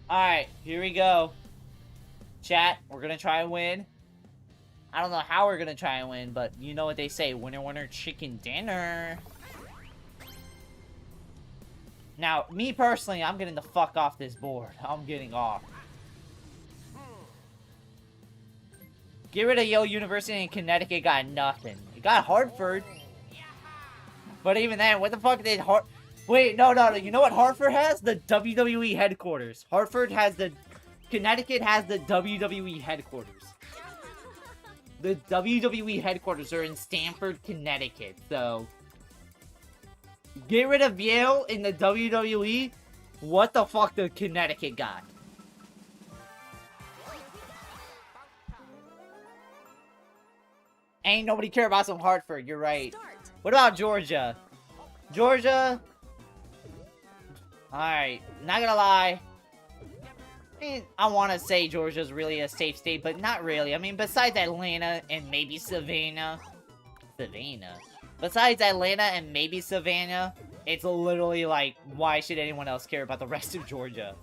Alright, here we go. Chat, we're gonna try and win. I don't know how we're gonna try and win, but you know what they say, winner, winner, chicken dinner. Now, me personally, I'm getting the fuck off this board. I'm getting off. Get rid of Yale University in Connecticut, got nothing. It got Hartford. But even then, what the fuck did Wait, no, you know what Hartford has? The WWE headquarters. Connecticut has the WWE headquarters. The WWE headquarters are in Stamford, Connecticut, so... Get rid of Yale in the WWE? What the fuck did Connecticut got? Ain't nobody care about some Hartford, you're right. What about Georgia? Georgia? Alright, not gonna lie. I want to say Georgia's really a safe state, but not really. I mean, besides Atlanta and maybe Savannah. Besides Atlanta and maybe Savannah, it's literally like, why should anyone else care about the rest of Georgia?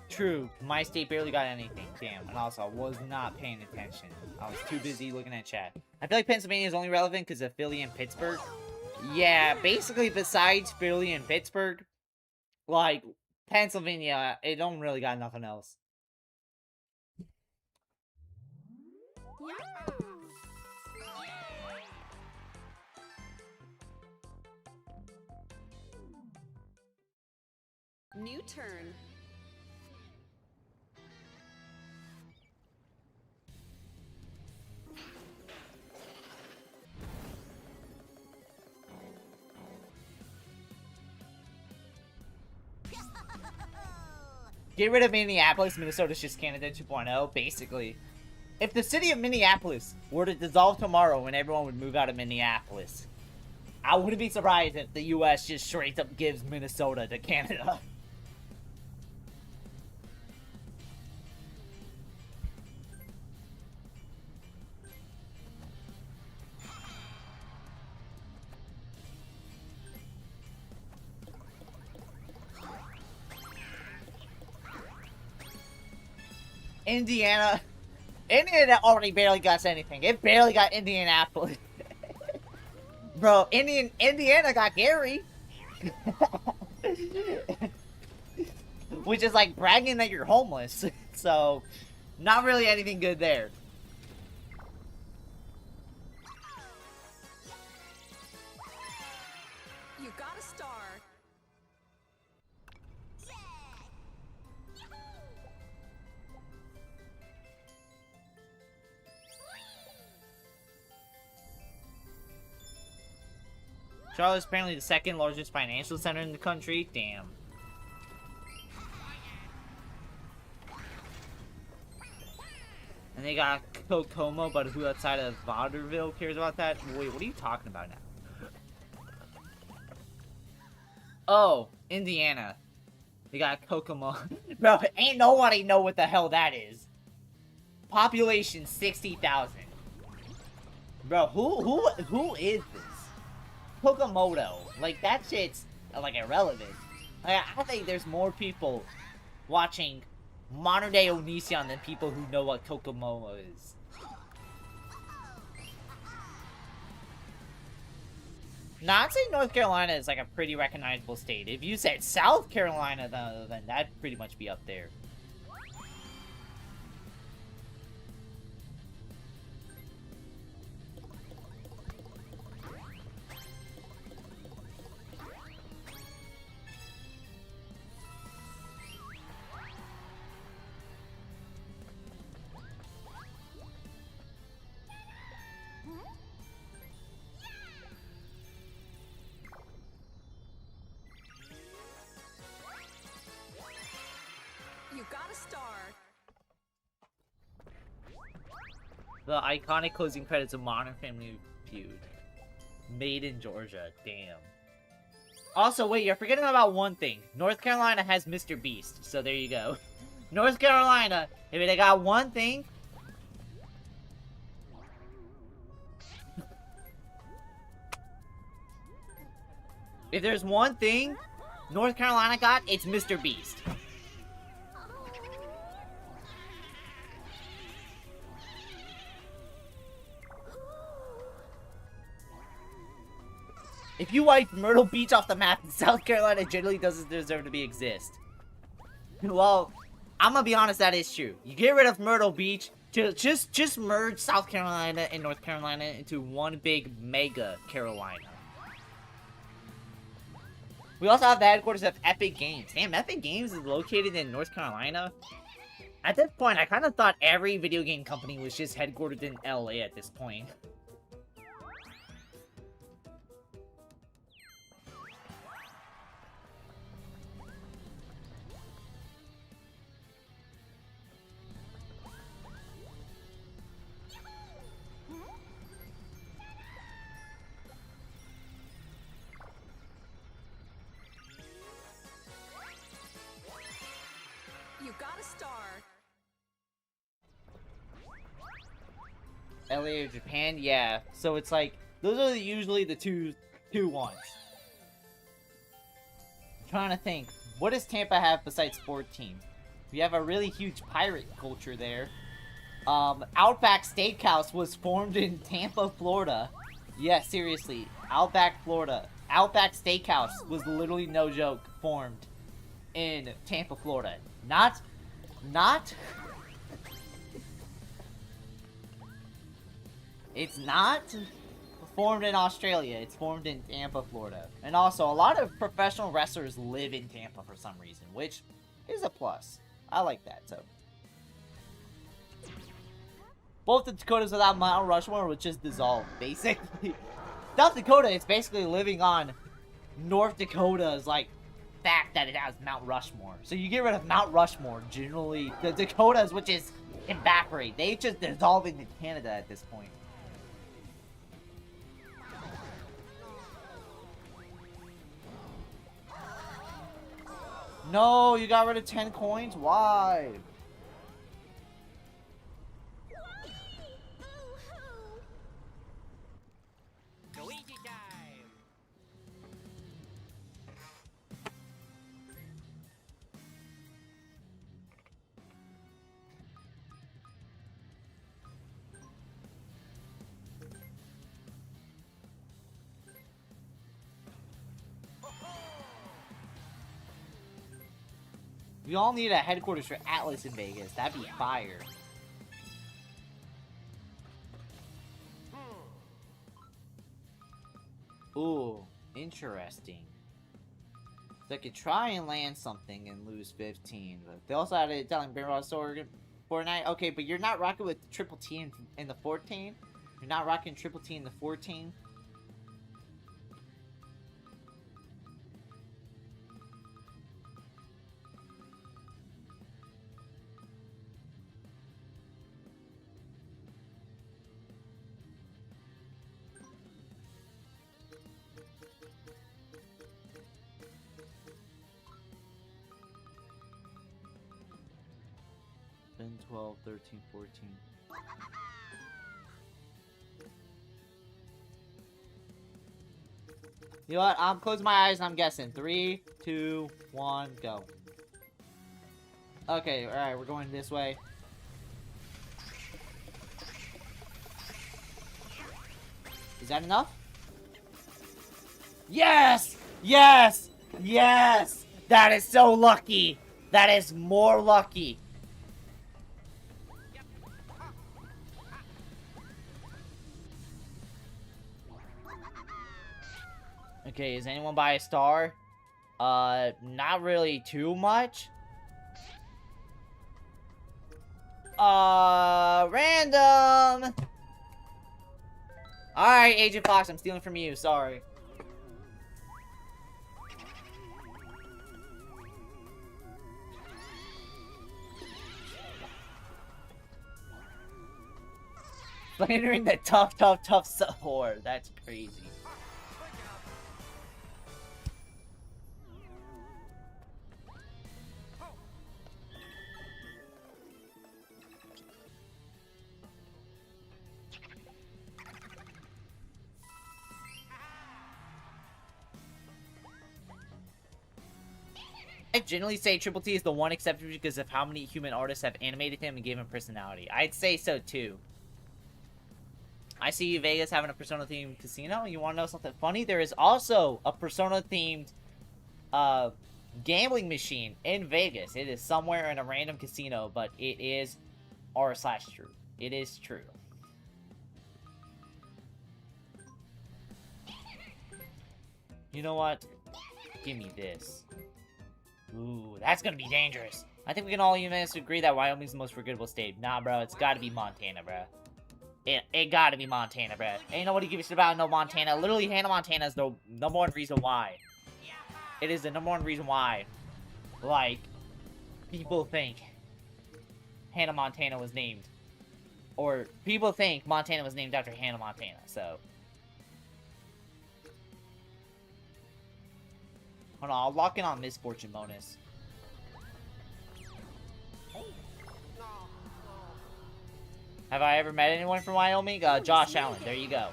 True, my state barely got anything. Damn, and also I was not paying attention. I was too busy looking at chat. I feel like Pennsylvania is only relevant because of Philly and Pittsburgh. Yeah, basically besides Philly and Pittsburgh, like, Pennsylvania, it don't really got nothing else. New turn. Get rid of Minneapolis. Minnesota's just Canada 2.0, basically. If the city of Minneapolis were to dissolve tomorrow and everyone would move out of Minneapolis, I wouldn't be surprised if the US just straight up gives Minnesota to Canada. Indiana already barely got anything. It barely got Indianapolis. Bro, Indiana got Gary. Which is like bragging that you're homeless. So, not really anything good there. You got a star. Charlotte's apparently the second largest financial center in the country. Damn. And they got Kokomo, but who outside of Vaudeville cares about that? Wait, what are you talking about now? Oh, Indiana. They got Kokomo. Bro, ain't nobody know what the hell that is. Population 60,000. Bro, who is this? Kokomoto. Like, that shit's, like, irrelevant. Like, I think there's more people watching modern-day Onision than people who know what Kokomo is. Now, I'd say North Carolina is, like, a pretty recognizable state. If you said South Carolina, then that'd pretty much be up there. You got a star. The iconic closing credits of Modern Family Feud. Made in Georgia. Damn. Also, wait, you're forgetting about one thing. North Carolina has Mr. Beast, so there you go. North Carolina, if they got one thing... if there's one thing North Carolina got, it's Mr. Beast. If you wipe Myrtle Beach off the map, South Carolina generally doesn't deserve to exist. Well, I'm gonna be honest, that is true. You get rid of Myrtle Beach, just merge South Carolina and North Carolina into one big mega Carolina. We also have the headquarters of Epic Games. Damn, Epic Games is located in North Carolina? At this point, I kind of thought every video game company was just headquartered in LA at this point. You got a star. LA or Japan? Yeah. So it's like, those are usually the two ones. I'm trying to think. What does Tampa have besides sport teams? We have a really huge pirate culture there. Outback Steakhouse was formed in Tampa, Florida. Yeah, seriously. Outback, Florida. Outback Steakhouse was literally, no joke, formed in Tampa, Florida. Not... It's not formed in Australia. It's formed in Tampa, Florida. And also, a lot of professional wrestlers live in Tampa for some reason, which is a plus. I like that, so. Both the Dakotas without Mount Rushmore would just dissolve, basically. South Dakota is basically living on North Dakota's, like, fact that it has Mount Rushmore. So you get rid of Mount Rushmore, generally, the Dakotas, which is evaporate. They just dissolve into Canada at this point. No, you got rid of 10 coins? Why? Luigi time. We all need a headquarters for Atlas in Vegas. That'd be fire. Ooh, interesting. So I could try and land something and lose 15, but they also had it telling Brain Rot Sword Fortnite. Okay, but you're not rocking with Triple T in the 14? You're not rocking Triple T in the 14? Then 12, 13, 14. You know what? I'm closing my eyes and I'm guessing. 3, 2, 1, go. Okay, alright, we're going this way. Is that enough? Yes! Yes! Yes! That is so lucky! That is more lucky! Okay, is anyone by a star? Not really too much. Random! Alright, Agent Fox, I'm stealing from you, sorry. Slandering the tough support. That's crazy. I generally say Triple T is the one exception because of how many human artists have animated him and gave him personality. I'd say so too. I see Vegas having a Persona-themed casino. You want to know something funny? There is also a Persona-themed gambling machine in Vegas. It is somewhere in a random casino, but it is r/true. It is true. You know what? Give me this. Ooh, that's gonna be dangerous. I think we can all unanimously agree that Wyoming's the most forgettable state. Nah, bro, it's gotta be Montana, bro. It gotta be Montana, bro. Ain't nobody give a shit about no Montana. Literally, Hannah Montana is the number one reason why. It is the number one reason why. Like, people think Hannah Montana was named. Or, people think Montana was named after Hannah Montana, so. Hold on, I'll lock in on Misfortune bonus. Have I ever met anyone from Wyoming? Josh Allen. There you go.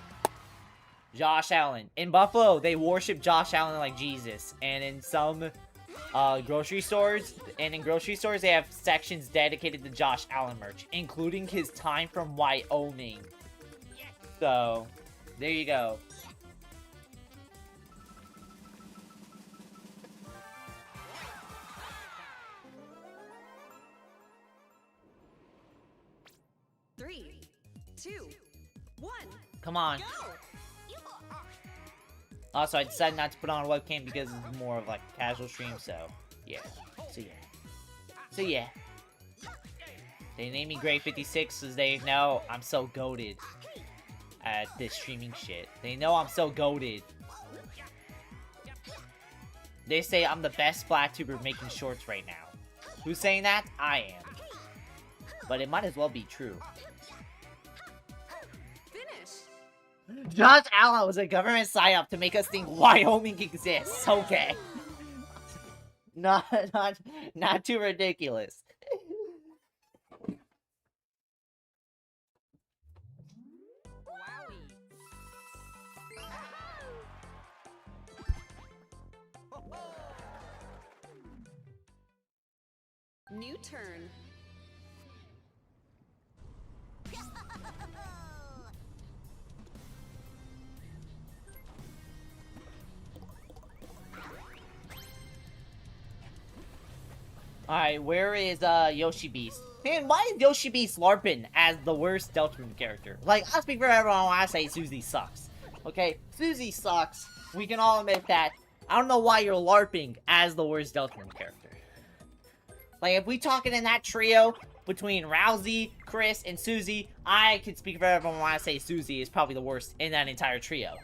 Josh Allen. In Buffalo, they worship Josh Allen like Jesus. And in some grocery stores, they have sections dedicated to Josh Allen merch, including his time from Wyoming. So, there you go. Three, two, one. Come on. Go! Also, I decided not to put on a webcam because it's more of like a casual stream, so yeah. So yeah. They named me Grade 56 because they know I'm so goated at this streaming shit. They know I'm so goated. They say I'm the best flat tuber making shorts right now. Who's saying that? I am. but it might as well be true. Finish. Josh Allen was a government psyop to make us think Wyoming exists. Okay. Not too ridiculous. Wowie. New turn. Alright, where is Yoshi Beast? Man, why is Yoshi Beast LARPing as the worst Deltarune character? Like, I'll speak for everyone when I say Susie sucks. Okay? Susie sucks. We can all admit that. I don't know why you're LARPing as the worst Deltarune character. Like, if we talking in that trio between Rousey, Chris, and Susie, I can speak for everyone when I say Susie is probably the worst in that entire trio.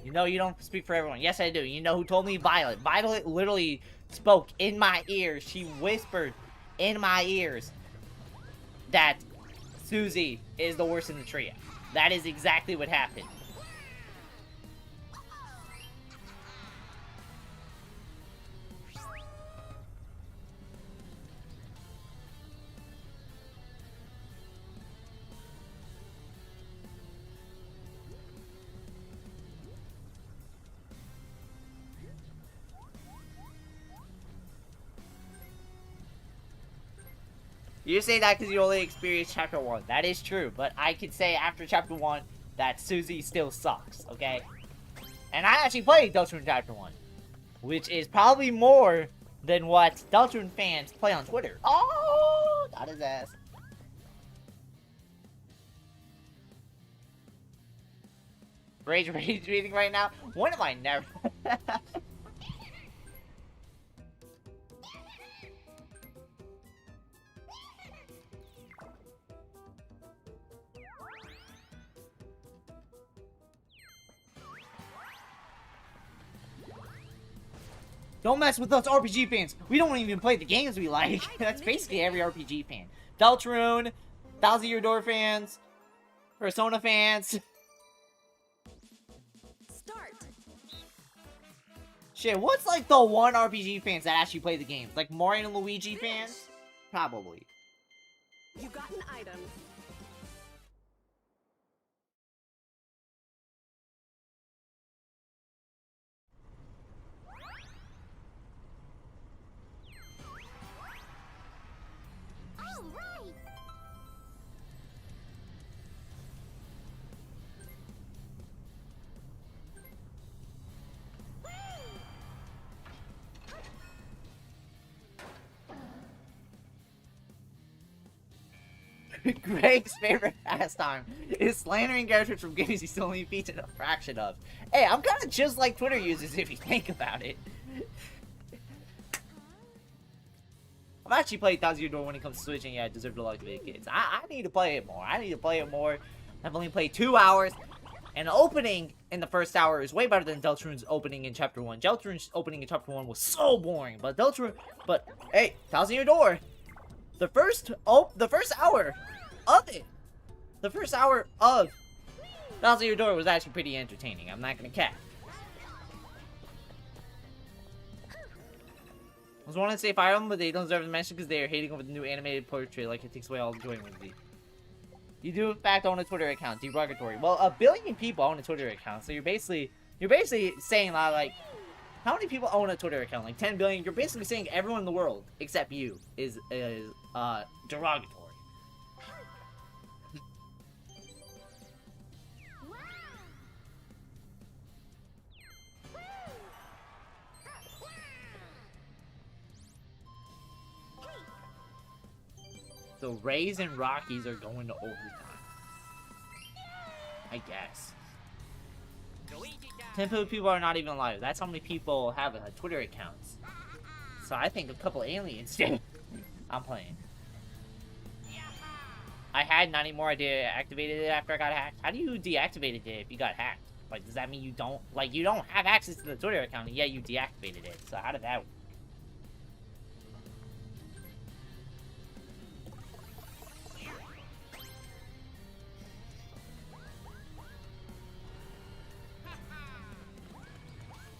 You know you don't speak for everyone. Yes, I do. You know who told me? Violet. Violet literally spoke in my ears. She whispered in my ears that Susie is the worst in the trio. That is exactly what happened. You say that because you only experienced Chapter 1. That is true, but I can say after Chapter 1 that Susie still sucks, okay? And I actually played Deltarune Chapter 1, which is probably more than what Deltarune fans play on Twitter. Oh, got his ass. Rage reading right now? When am I never? Don't mess with us RPG fans. We don't even play the games we like. That's basically every RPG fan. Deltarune, Thousand Year Door fans, Persona fans. Start. Shit, what's like the one RPG fans that actually play the games? Like Mario and Luigi fans? Probably. You got an item. Greg's favorite pastime is slandering characters from games he still only featured a fraction of. Hey, I'm kind of just like Twitter users if you think about it. I've actually played Thousand Year Door when it comes to Switch, and yeah, I deserve the luck of it, kids. I need to play it more. I need to play it more. I've only played 2 hours, and the opening in the first hour is way better than Deltarune's opening in Chapter 1. Deltarune's opening in Chapter 1 was so boring, but hey, Thousand Year Door, the first hour of it, the first hour of Thousand Year Door was actually pretty entertaining. I'm not gonna cap. I was wanting to say Fire Emblem, but they don't deserve to mention because they are hating over the new animated portrait like it takes away all the joy with it. You do in fact own a Twitter account, derogatory. Well, 1 billion people own a Twitter account, so you're basically saying like, how many people own a Twitter account? Like 10 billion? You're basically saying everyone in the world except you is derogatory. So Rays and Rockies are going to overtime. I guess. 10 people are not even alive. That's how many people have Twitter accounts. So I think a couple aliens did. I'm playing. I had, not anymore. I deactivated it after I got hacked. How do you deactivate it if you got hacked? Like, does that mean you don't, like, you don't have access to the Twitter account, and yet you deactivated it? So how did that work?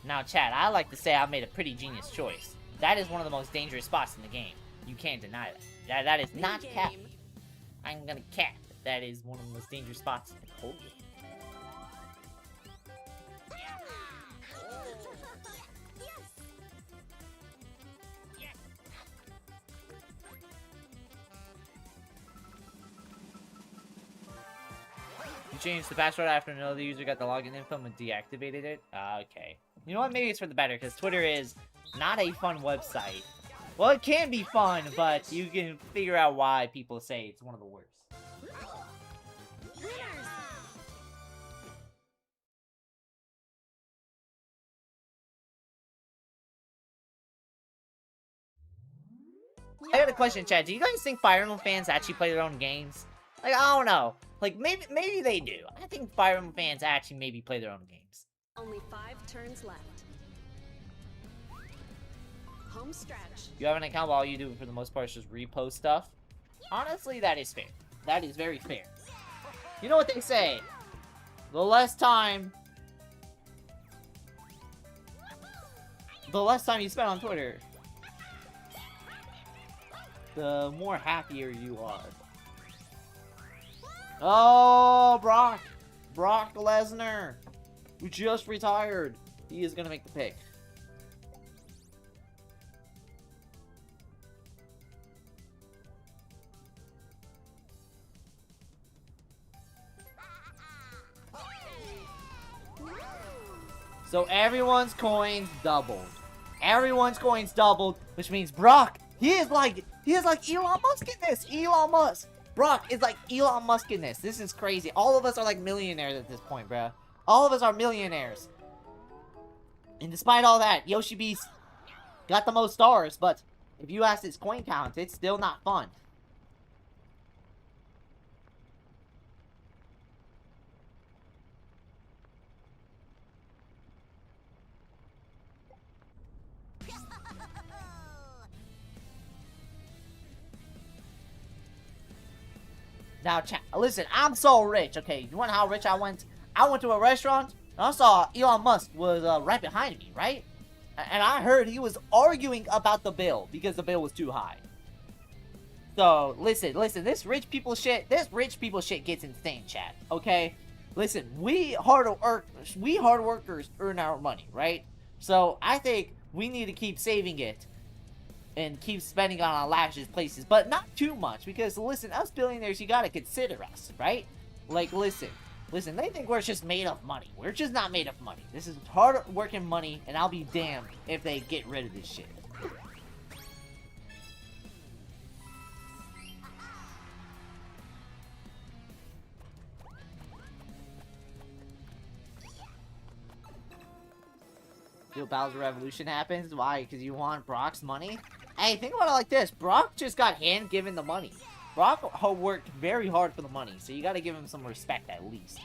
Now, Chad, I like to say I made a pretty genius choice. That is one of the most dangerous spots in the game. You can't deny that. That is not cap. I'm gonna cap. That is one of the most dangerous spots in the whole game. You changed the password after another user got the login info and deactivated it? Okay. You know what? Maybe it's for the better, because Twitter is not a fun website. Well, it can be fun, but you can figure out why people say it's one of the worst. I got a question, Chad. Do you guys think Fire Emblem fans actually play their own games? Like, I don't know. Like, maybe they do. I think Fire Emblem fans actually maybe play their own games. Only 5 turns left. Home stretch. You have an account, while all you do for the most part is just repost stuff. Honestly, that is fair. That is very fair. You know what they say? The less time you spend on Twitter, the more happier you are. Oh, Brock Lesnar, who just retired. He is gonna make the pick. So everyone's coins doubled. Everyone's coins doubled, which means Brock, he is like Elon Musk in this. Elon Musk. Brock is like Elon Musk in this. This is crazy. All of us are like millionaires at this point, bruh. All of us are millionaires. And despite all that, Yoshi Beast got the most stars, but if you ask his coin count, it's still not fun. Now, listen, I'm so rich, okay? You want how rich I went? I went to a restaurant, and I saw Elon Musk was right behind me, right? And I heard he was arguing about the bill, because the bill was too high. So, listen, this rich people shit gets insane, chat, okay? Listen, we hard workers earn our money, right? So, I think we need to keep saving it and keep spending on our lashes places, but not too much, because listen, us billionaires, you gotta consider us, right? Like, listen, they think we're just made of money. We're just not made of money. This is hard working money, and I'll be damned if they get rid of this shit. Till Bowser Revolution happens? Why? Because you want Brock's money? Hey, think about it like this. Brock just got hand-given the money. Brock worked very hard for the money, so you gotta give him some respect at least.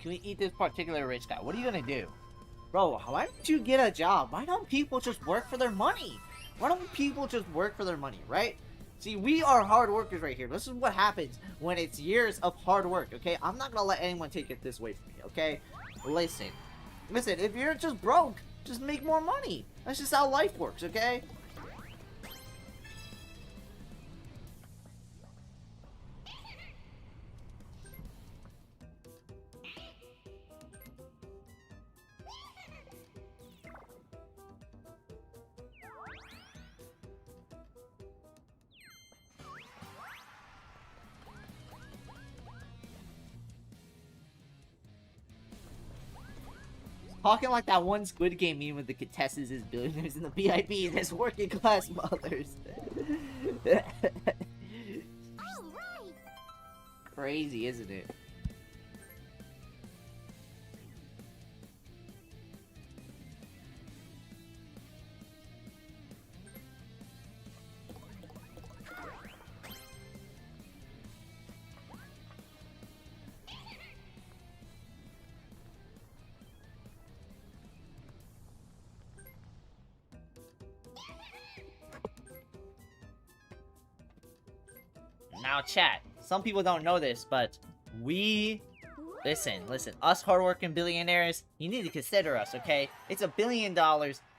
Can we eat this particular rich guy? What are you gonna do? Bro, why don't you get a job? Why don't people just work for their money? Why don't people just work for their money, right? See, we are hard workers right here. This is what happens when it's years of hard work, okay? I'm not gonna let anyone take it this way from me, okay? Listen, if you're just broke, just make more money. That's just how life works, okay? Talking like that one Squid Game meme with the Contestants is billionaires and the VIPs as working class mothers. Crazy, isn't it? Now, chat. Some people don't know this, but we... Listen, us hardworking billionaires, you need to consider us, okay? It's $1 billion.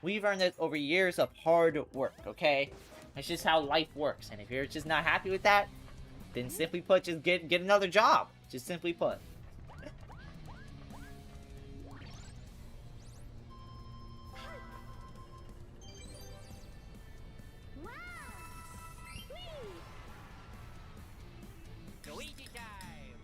We've earned it over years of hard work, okay? That's just how life works. And if you're just not happy with that, then simply put, just get another job. Just simply put. Luigi time.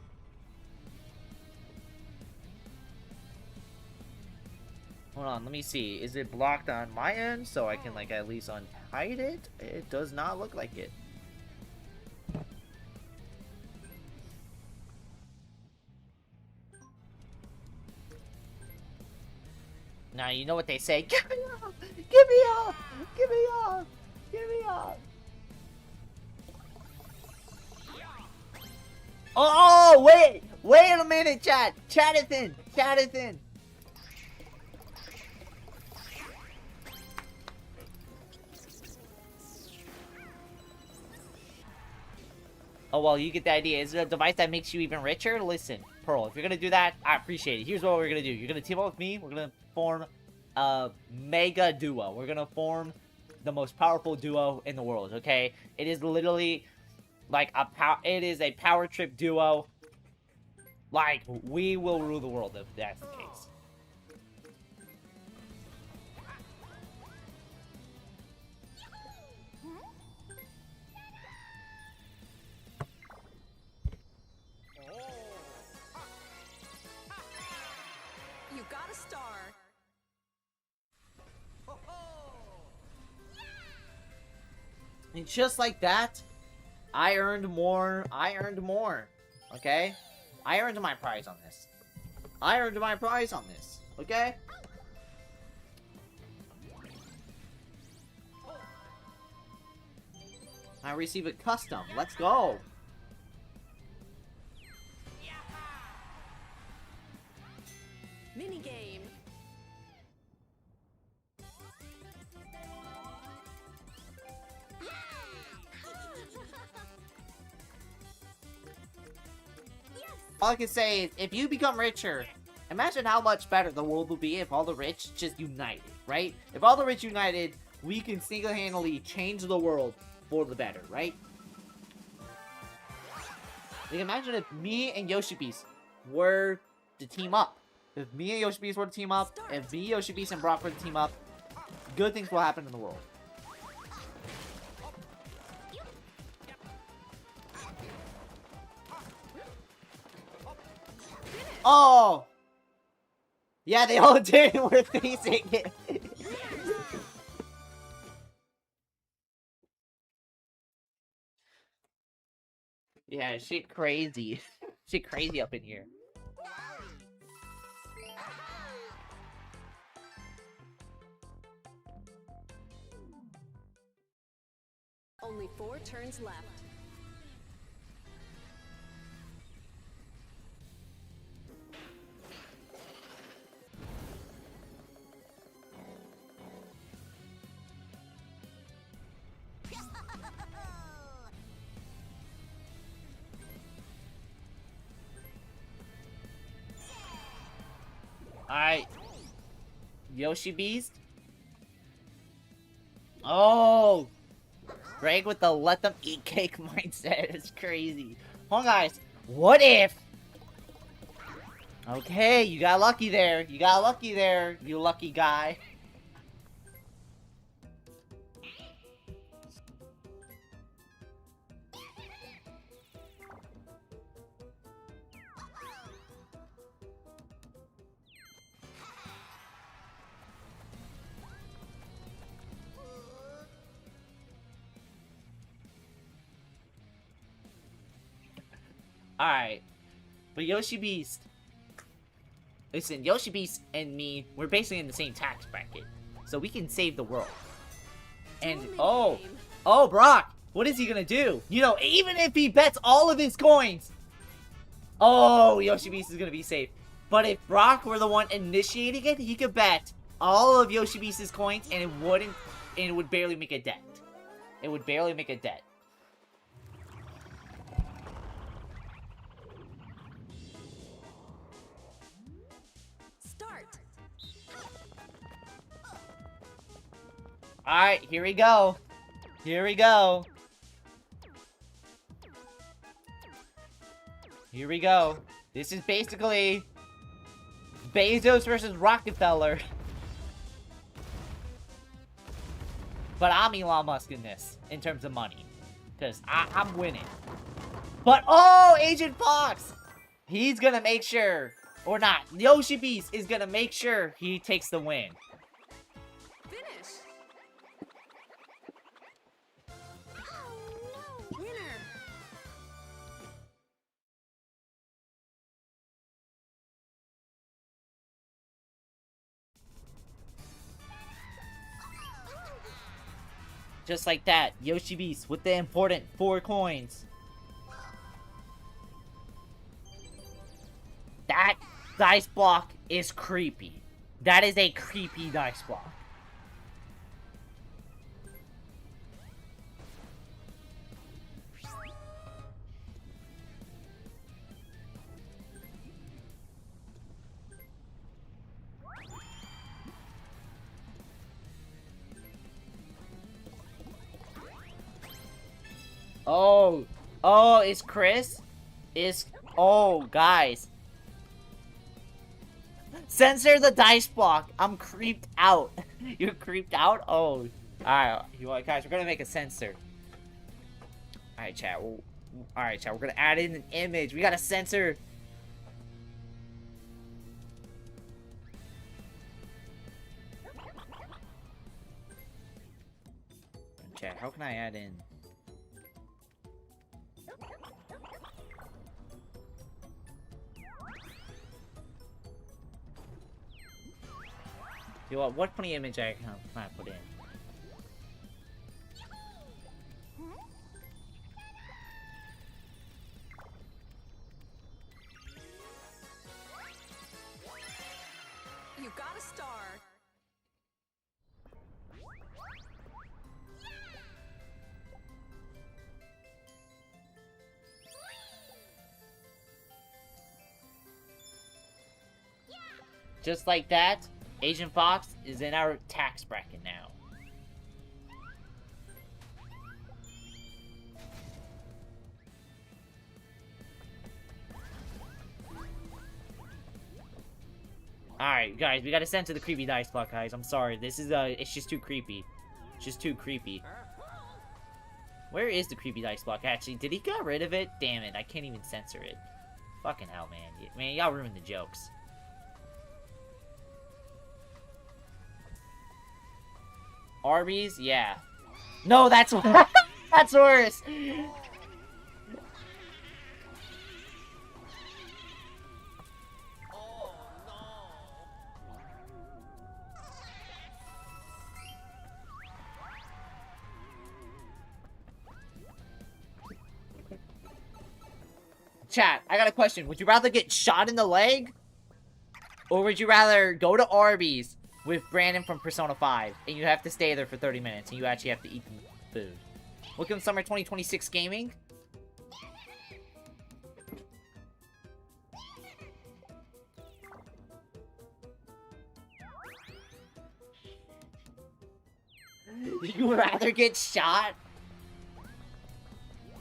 Hold on, let me see. Is it blocked on my end so I can, like, at least unhide it? It does not look like it. Now, you know what they say. Give me up! Give me up! Give me up! Give me up! Oh, wait! Wait a minute, chat! Chat is in! Chat is in! Oh, well, you get the idea. Is it a device that makes you even richer? Listen, Pearl, if you're gonna do that, I appreciate it. Here's what we're gonna do. You're gonna team up with me. We're gonna form a mega duo. We're gonna form the most powerful duo in the world, okay? It is literally like it is a power trip duo. Like, we will rule the world if that's the case. You got a star. And just like that, I earned more. Okay? I earned my prize on this. Okay? I receive a custom. Let's go. Mini game. All I can say is, if you become richer, imagine how much better the world will be if all the rich just united, right? If all the rich united, we can single-handedly change the world for the better, right? Like, imagine if me and Yoshi Beast were to team up. If me and Yoshi Beast were to team up, if me, Yoshi Beast, and Brock were to team up, good things will happen in the world. Oh! Yeah, they all did. We're facing it. Yeah, shit crazy. Shit crazy up in here. Only 4 turns left. Alright. Yoshi Beast? Oh! Greg with the let them eat cake mindset is crazy. Hold on, guys. What if... Okay, you got lucky there. You lucky guy. Alright. But Yoshi Beast... Listen, Yoshi Beast and me, we're basically in the same tax bracket. So we can save the world. And, oh, Brock, what is he gonna do? You know, even if he bets all of his coins, oh, Yoshi Beast is gonna be safe. But if Brock were the one initiating it, he could bet all of Yoshi Beast's coins, and it would barely make a dent. It would barely make a dent. Start. Alright, here we go. Here we go. Here we go. This is basically Bezos versus Rockefeller. But I'm Elon Musk in this, in terms of money. Because I'm winning. But, oh, Agent Fox! He's gonna make sure, or not, Yoshi Beast is gonna make sure he takes the win. Finish. Oh no. Winner. Just like that, Yoshi Beast with the important 4 coins. That dice block is creepy. That is a creepy dice block. Oh, it's Chris? Oh, guys. Censor the dice block. I'm creeped out. You're creeped out? Oh. Alright, guys, we're gonna make a censor. Alright, chat. Alright, chat. We're gonna add in an image. We gotta censor. Chat, how can I add in? You know what funny image I can put in? You got a star. Just like that, Agent Fox is in our tax bracket now. Alright, guys, we gotta censor the creepy dice block, guys. I'm sorry. This is, it's just too creepy. It's just too creepy. Where is the creepy dice block? Actually, did he get rid of it? Damn it, I can't even censor it. Fucking hell, man. Man, y'all ruined the jokes. Arby's? Yeah. No, that's that's worse. Chat, I got a question. Would you rather get shot in the leg? Or would you rather go to Arby's with Brandon from Persona 5, and you have to stay there for 30 minutes, and you actually have to eat the food? Welcome to Summer 2026 Gaming. You would rather get shot?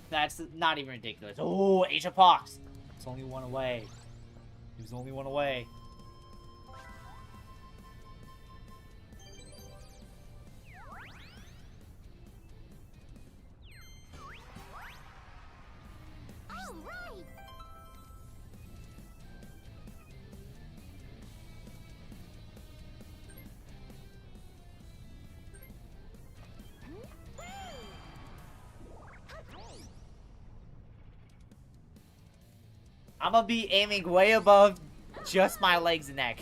That's not even ridiculous. Oh, Asia Fox. It's only one away. He was only one away. I'm gonna be aiming way above just my legs and neck.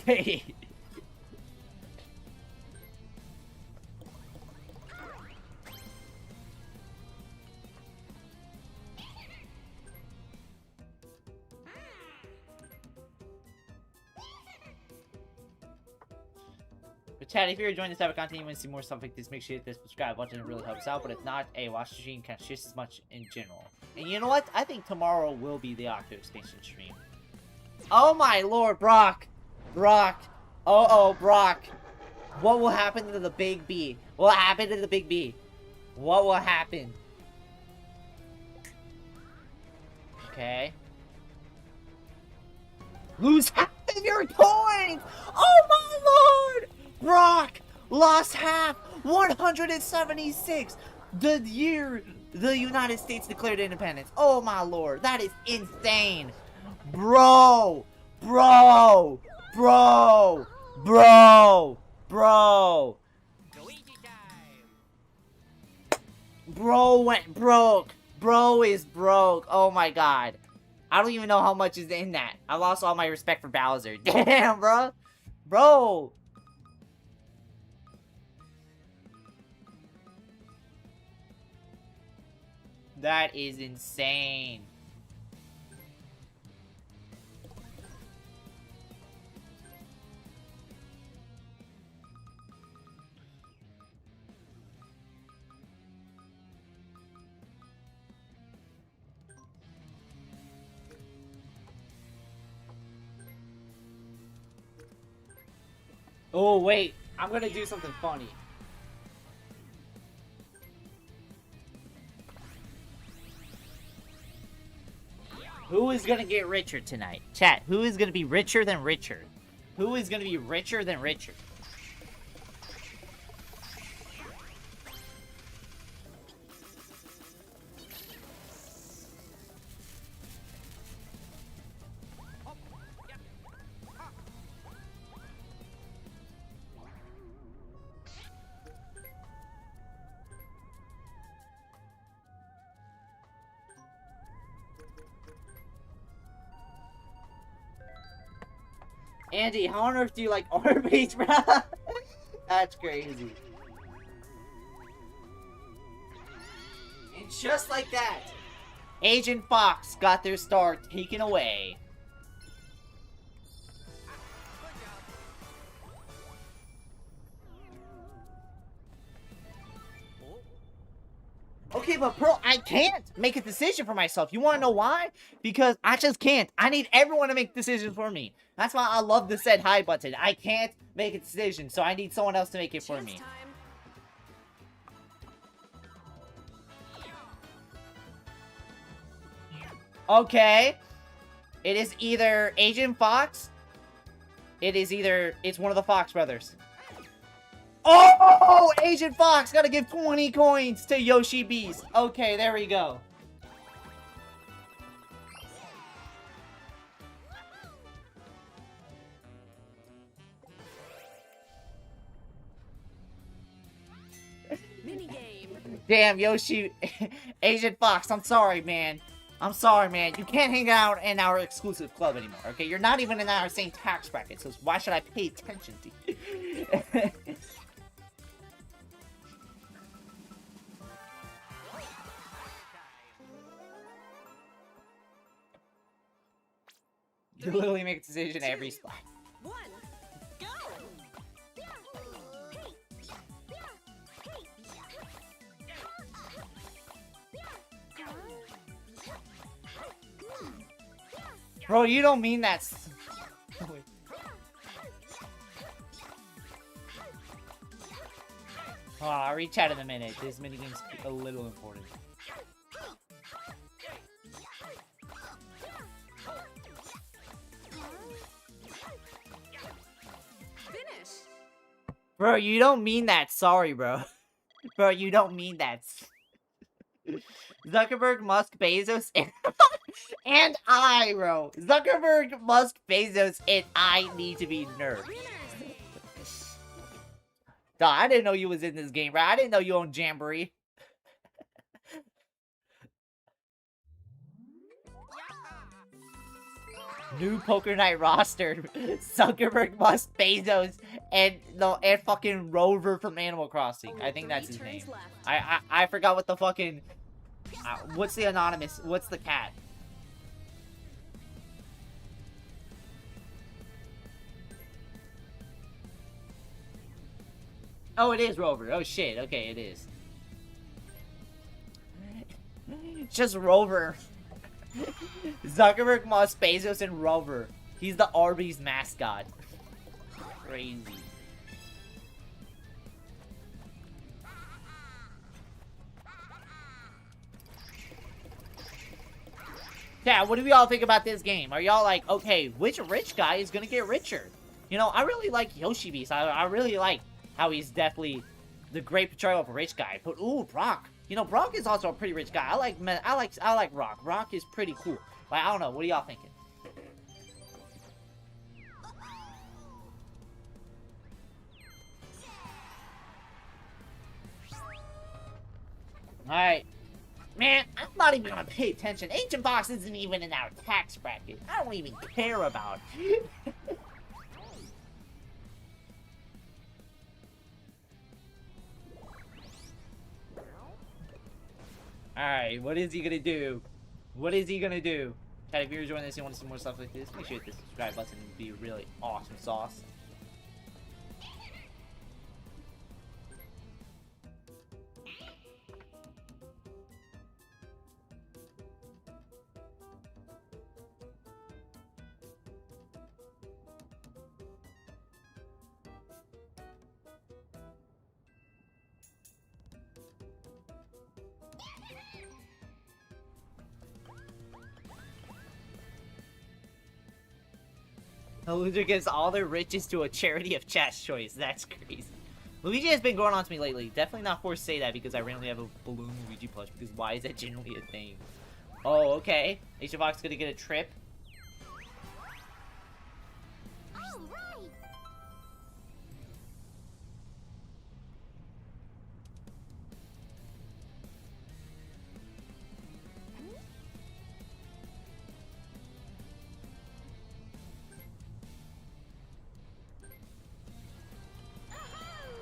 But Chad, if you're enjoying this type of content, you want to see more stuff like this, make sure you hit the subscribe button. It really helps out. But if not, hey, watch the stream kind of just as much in general. And you know what? I think tomorrow will be the Octo expansion stream. Oh my lord, Brock! Brock! Oh, Brock! What will happen to the Big B? What will happen to the Big B? What will happen? Okay. Lose half of your coins! Oh my lord! Brock lost half! 176! The year the United States declared independence. Oh my lord, that is insane! Bro! Bro! Bro! Bro! Bro! Luigi time. Bro went broke! Bro is broke! Oh my god. I don't even know how much is in that. I lost all my respect for Bowser. Damn, bro! Bro! That is insane. Oh, wait. I'm gonna do something funny. Who is gonna get richer tonight? Chat, who is gonna be richer than Richard? Who is gonna be richer than Richard? Andy, how on earth do you like Arby's, bro? That's crazy. And just like that, Agent Fox got their star taken away. Okay, but Pearl, I can't make a decision for myself. You want to know why? Because I just can't. I need everyone to make decisions for me. That's why I love the said hi button. I can't make a decision, so I need someone else to make it for Chance me. time. Okay. It is either Agent Fox. It's one of the Fox brothers. Oh! Agent Fox! Gotta give 20 coins to Yoshi Beast. Okay, there we go. Minigame. Damn, Yoshi. Agent Fox, I'm sorry, man. I'm sorry, man. You can't hang out in our exclusive club anymore, okay? You're not even in our same tax bracket, so why should I pay attention to you? You literally make a decision every spot. One. Go. Bro, you don't mean that. I'll reach out in a minute. This minigame's a little important. Finish. Bro, you don't mean that. Sorry, bro. Bro, you don't mean that. Zuckerberg, Musk, Bezos, and I, bro. Zuckerberg, Musk, Bezos, and I need to be nerfed. Winners. Duh, I didn't know you was in this game, bro. I didn't know you owned Jamboree. New Poker Night roster. Zuckerberg, Musk, Bezos, and fucking Rover from Animal Crossing. Only I think that's 3 his name. turns left. I forgot what the fucking... what's the anonymous? What's the cat? Oh, it is Rover. Oh, shit. Okay, it is. Just Rover. Zuckerberg, Musk, Bezos, and Rover. He's the Arby's mascot. Crazy. Yeah, what do we all think about this game? Are y'all like, okay, which rich guy is gonna get richer? You know, I really like Yoshi Beast. I really like how he's definitely the great portrayal of a rich guy. But ooh, Brock. You know, Brock is also a pretty rich guy. I like Rock. Rock is pretty cool. But I don't know. What are y'all thinking? Alright. Man, I'm not even gonna pay attention. Ancient Fox isn't even in our tax bracket. I don't even care about it. Alright, what is he gonna do? What is he gonna do? Chat, if you're enjoying this and you want to see more stuff like this, make sure you hit the subscribe button and be really awesome sauce. The loser gives all their riches to a charity of chat's choice. That's crazy. Luigi has been growing on to me lately. Definitely not forced to say that because I randomly have a balloon Luigi plush. Because why is that generally a thing? Oh, okay. Ancient Fox gonna get a trip.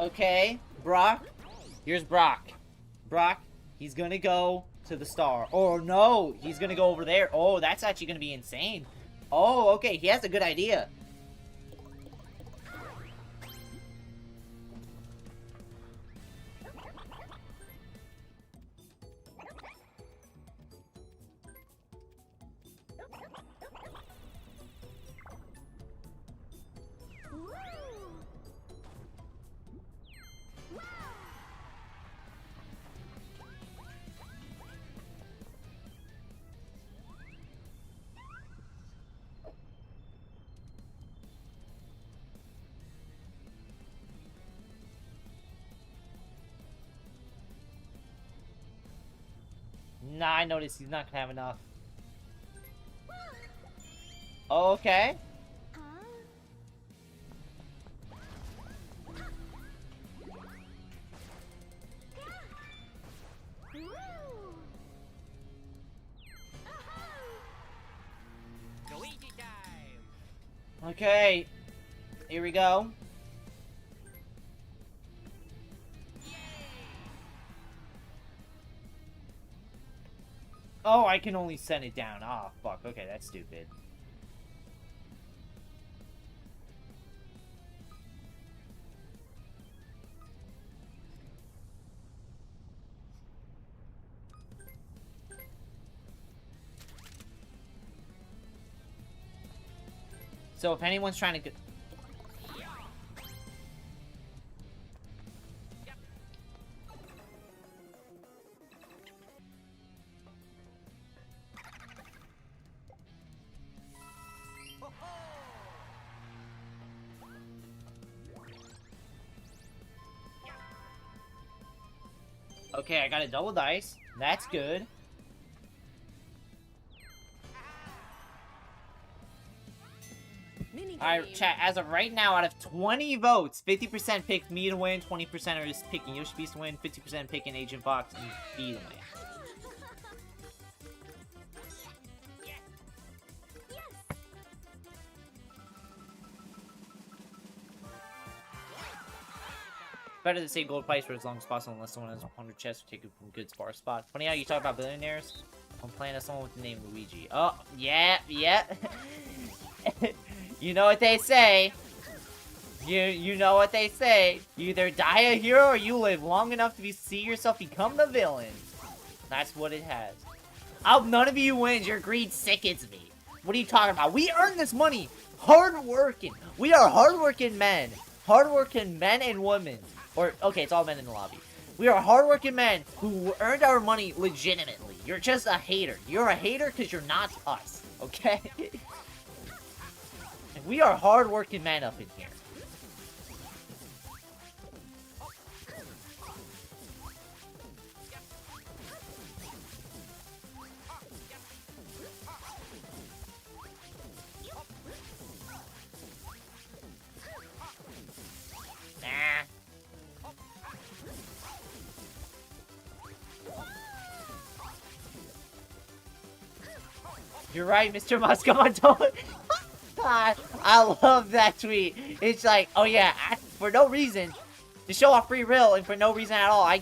Okay, Brock. Here's Brock. Brock, he's gonna go to the star. Oh, no, he's gonna go over there. Oh, that's actually gonna be insane. Oh, okay, he has a good idea. Nah, I noticed he's not gonna have enough. Okay. Luigi time. Okay. Here we go. Oh, I can only send it down. Oh, fuck. Okay, that's stupid. So if anyone's trying to... Okay, I got a double dice. That's good. Alright, chat, as of right now, out of 20 votes, 50% picked me to win, 20% are just picking Yoshi Beast to win, 50% picking Agent Fox and B to win. better to save gold price for as long as possible unless someone has 100 chests or take it from a good spot. Funny how you talk about billionaires. I'm playing as someone with the name Luigi. Oh, yeah. You know what they say. You know what they say. You either die a hero or you live long enough to see yourself become the villain. That's what it has. I hope none of you wins. Your greed sickens me. What are you talking about? We earn this money. Hardworking. We are hardworking men. Hardworking men and women. Or, okay, it's all men in the lobby. We are hardworking men who earned our money legitimately. You're just a hater. You're a hater because you're not us. Okay? We are hardworking men up in here. You're right, Mr. Musk. Come on, don't. I love that tweet. It's like, oh yeah, for no reason, to show off free will, and for no reason at all, I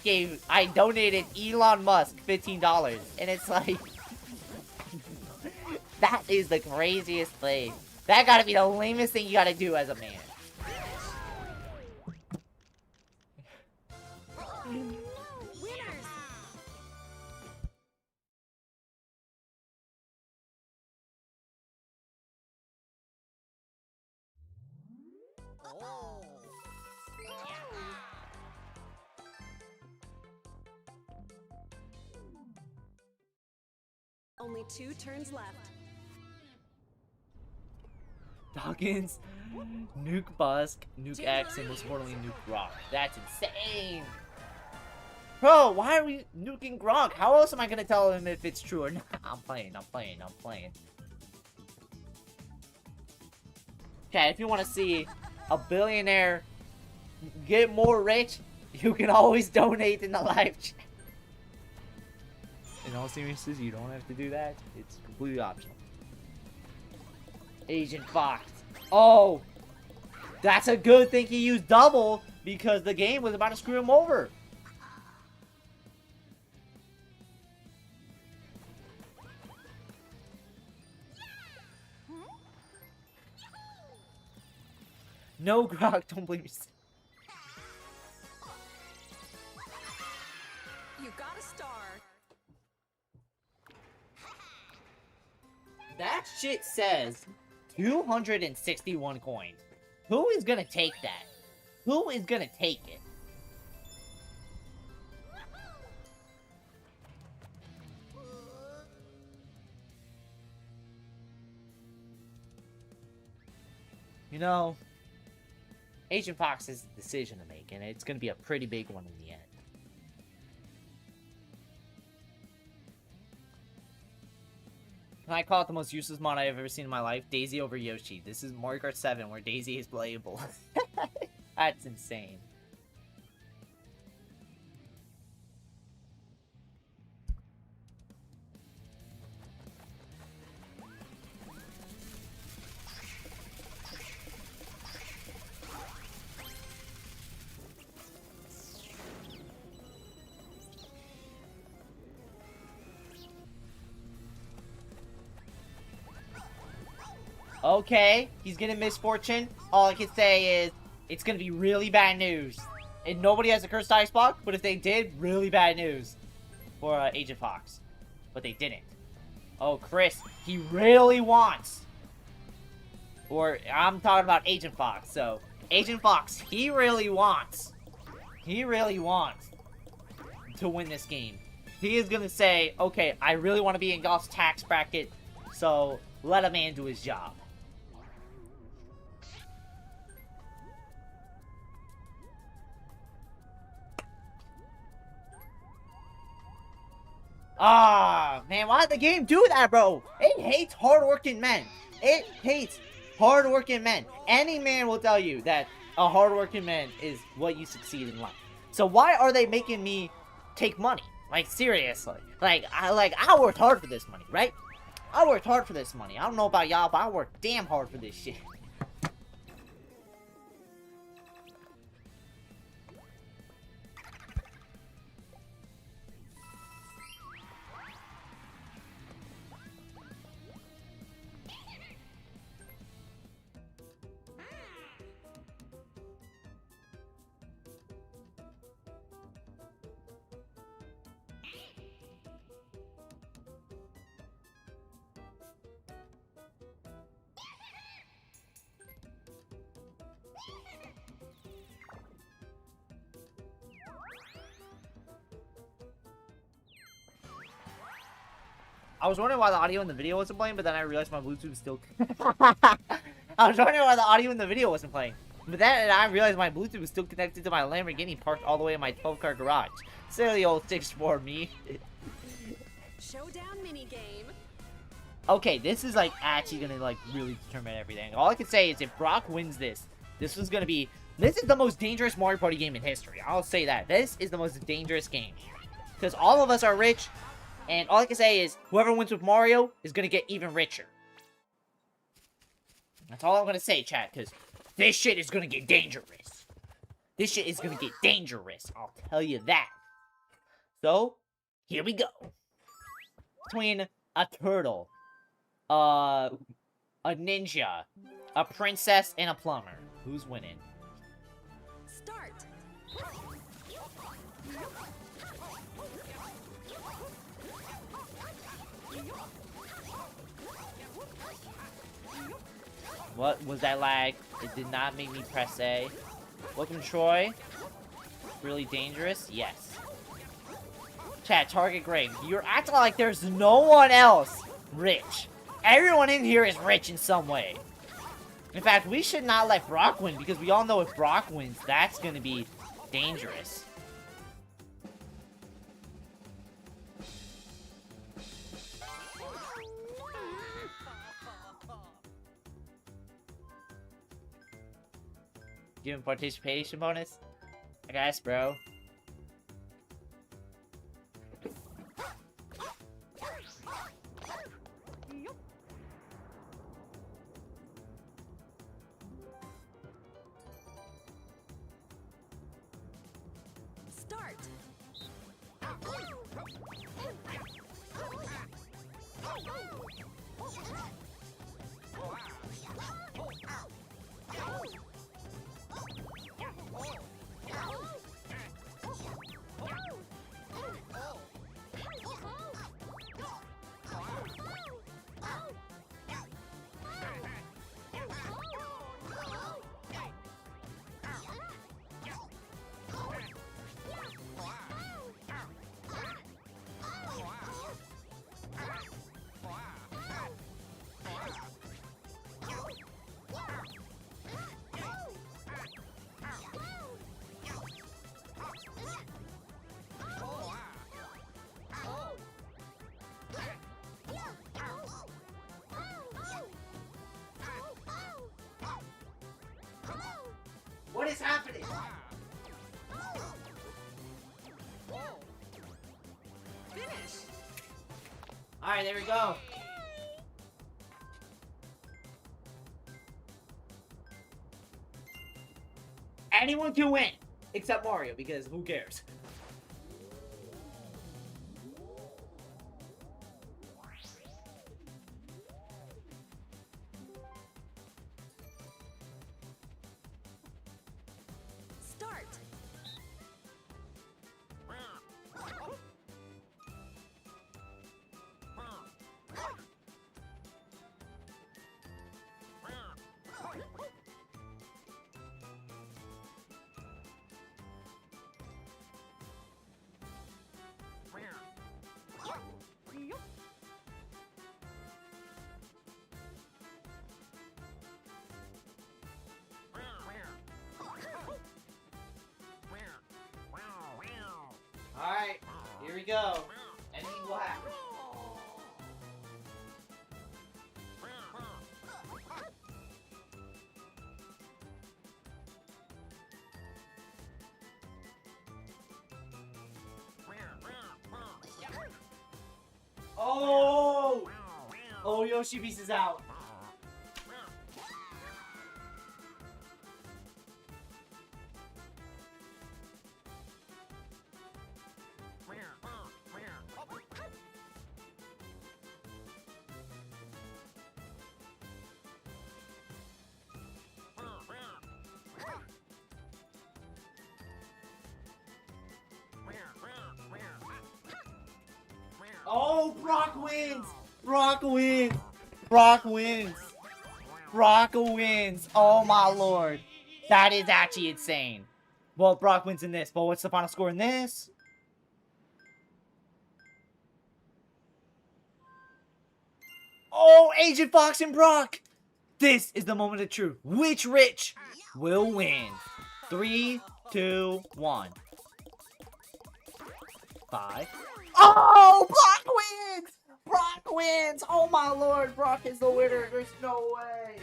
donated Elon Musk $15, and it's like, that is the craziest thing. That gotta be the lamest thing you gotta do as a man. Only 2 turns left. Dawkins, Nuke Busk, Nuke X, and most importantly, Nuke Rock. That's insane! Bro, why are we nuking Gronk? How else am I gonna tell him if it's true or not? I'm playing. Okay, if you want to see a billionaire get more rich, you can always donate in the live chat. In all seriousness, you don't have to do that. It's completely optional. Agent Fox. Oh! That's a good thing he used double, because the game was about to screw him over. No, Grok, don't blame me. You got a star. That shit says 261 coins. Who is gonna take that? Who is gonna take it? You know, Agent Fox has a decision to make, and it's gonna be a pretty big one in the end. Can I call it the most useless mod I've ever seen in my life? Daisy over Yoshi. This is Mario Kart 7, where Daisy is playable. That's insane. Okay, he's gonna misfortune. All I can say is, it's gonna be really bad news. And nobody has a cursed ice block, but if they did, really bad news for Agent Fox. But they didn't. Oh, Chris, he really wants. Or, I'm talking about Agent Fox, so, Agent Fox, he really wants. He really wants to win this game. He is gonna say, okay, I really want to be in Golf's tax bracket, so let a man do his job. Ah, man, why did the game do that, bro? It hates hardworking men. It hates hardworking men. Any man will tell you that a hardworking man is what you succeed in life. So why are they making me take money? Like, seriously. I worked hard for this money, right? I worked hard for this money. I don't know about y'all, but I worked damn hard for this shit. I was wondering why the audio in the video wasn't playing, but then I realized my Bluetooth was still... I was wondering why the audio in the video wasn't playing. But then I realized my Bluetooth was still connected to my Lamborghini parked all the way in my 12-car garage. Silly old 6'4" me. Showdown minigame. Okay, this is, like, actually gonna, like, really determine everything. All I can say is if Brock wins this, this is gonna be... This is the most dangerous Mario Party game in history. I'll say that. This is the most dangerous game. Because all of us are rich, and all I can say is whoever wins with Mario is gonna get even richer. That's all I'm gonna say, chat, because this shit is gonna get dangerous. This shit is gonna get dangerous. I'll tell you that. So, here we go. Between a turtle, a ninja, a princess, and a plumber. Who's winning? Start. What was that lag? It did not make me press A. Welcome, Troy. Really dangerous? Yes. Chat, target Greg. You're acting like there's no one else rich. Everyone in here is rich in some way. In fact, we should not let Brock win, because we all know if Brock wins, that's gonna be dangerous. Give him participation bonus? I guess, bro. Start. What is happening? Finish. Alright, there we go. Anyone can win, except Mario, because who cares? Start. Alright, here we go. Anything will happen. Oh! Oh, Yoshi Beast is out. Oh, Brock wins! Brock wins! Brock wins! Brock wins! Oh my lord. That is actually insane. Well, Brock wins in this, but what's the final score in this? Agent Fox and Brock! This is the moment of truth. Which Rich will win? 3, 2, 1. 5. Oh! Brock wins! Brock wins! Oh my lord, Brock is the winner. There's no way.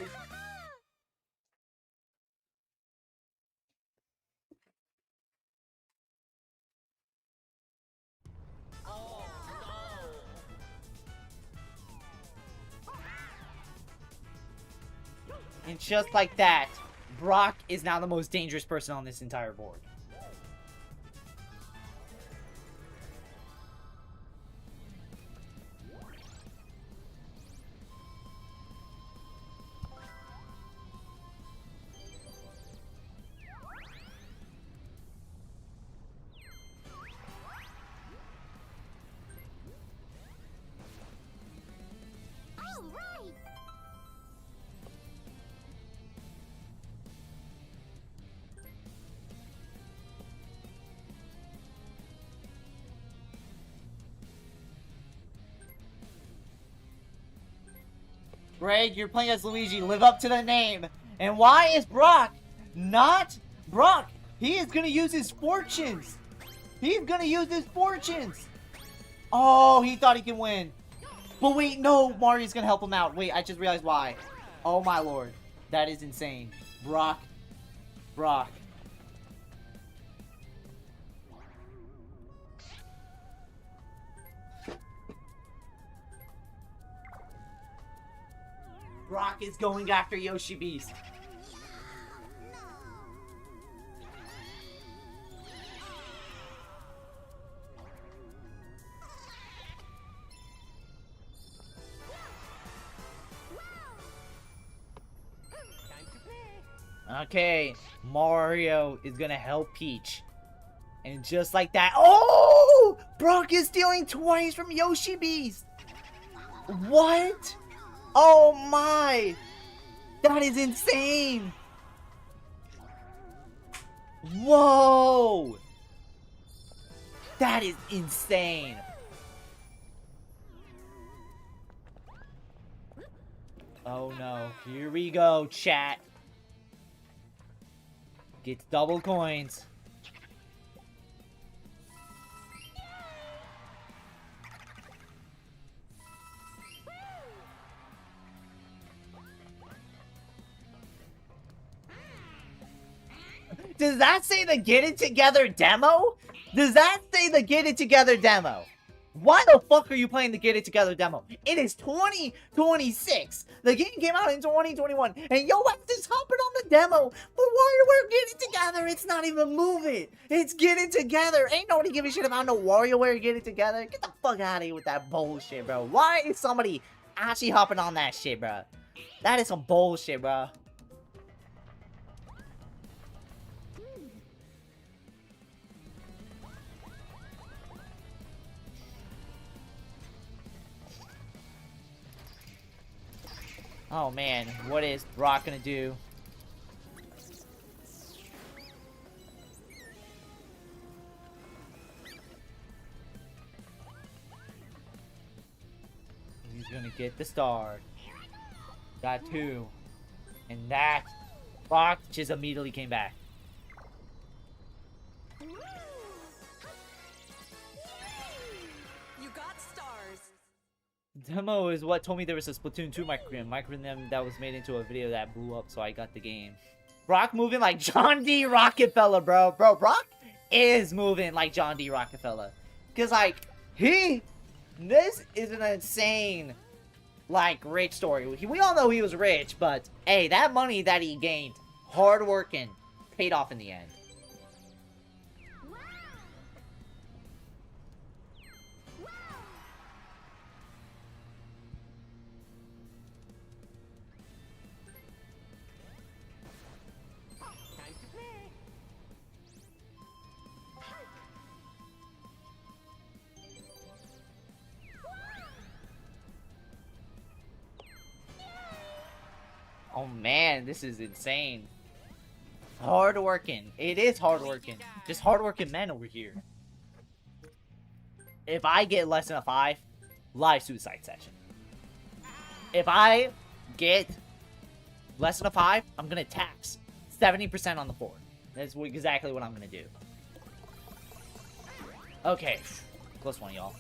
Oh, no. And just like that, Brock is now the most dangerous person on this entire board. All right. Greg, you're playing as Luigi. Live up to the name. And why is Brock not Brock? He is going to use his fortunes. He's going to use his fortunes. Oh, he thought he could win. But wait, no. Mario's going to help him out. Wait, I just realized why. Oh, my lord. That is insane. Brock. Brock. Brock is going after Yoshi Beast. Time to play. Okay, Mario is gonna help Peach. And just like that, oh! Brock is stealing toys from Yoshi Beast! What? Oh my! That is insane! Whoa! That is insane! Oh no, here we go, chat. Gets double coins. Does that say the Get It Together demo? Does that say the Get It Together demo? Why the fuck are you playing the Get It Together demo? It is 2026. The game came out in 2021. And yo, I'm just hopping on the demo. But WarioWare Get It Together. It's not even moving. It's Get It Together. Ain't nobody give a shit about no WarioWare Get It Together. Get the fuck out of here with that bullshit, bro. Why is somebody actually hopping on that shit, bro? That is some bullshit, bro. Oh man, what is Brock gonna do? He's gonna get the star. Got 2. And that Brock just immediately came back. You got stars. Demo is what told me there was a Splatoon 2 micronym that was made into a video that blew up, so I got the game. Brock moving like John D. Rockefeller, bro. Bro, Brock is moving like John D. Rockefeller. Because, like, this is an insane, like, rich story. We all know he was rich, but, hey, that money that he gained, hard working, paid off in the end. Time to play. Oh man, this is insane. Hard working. It is hard working. Just hard working men over here. If I get less than a 5, live suicide session. If I get less than a 5, I'm gonna tax 70% on the 4. That's exactly what I'm gonna do. Okay. Close one, y'all.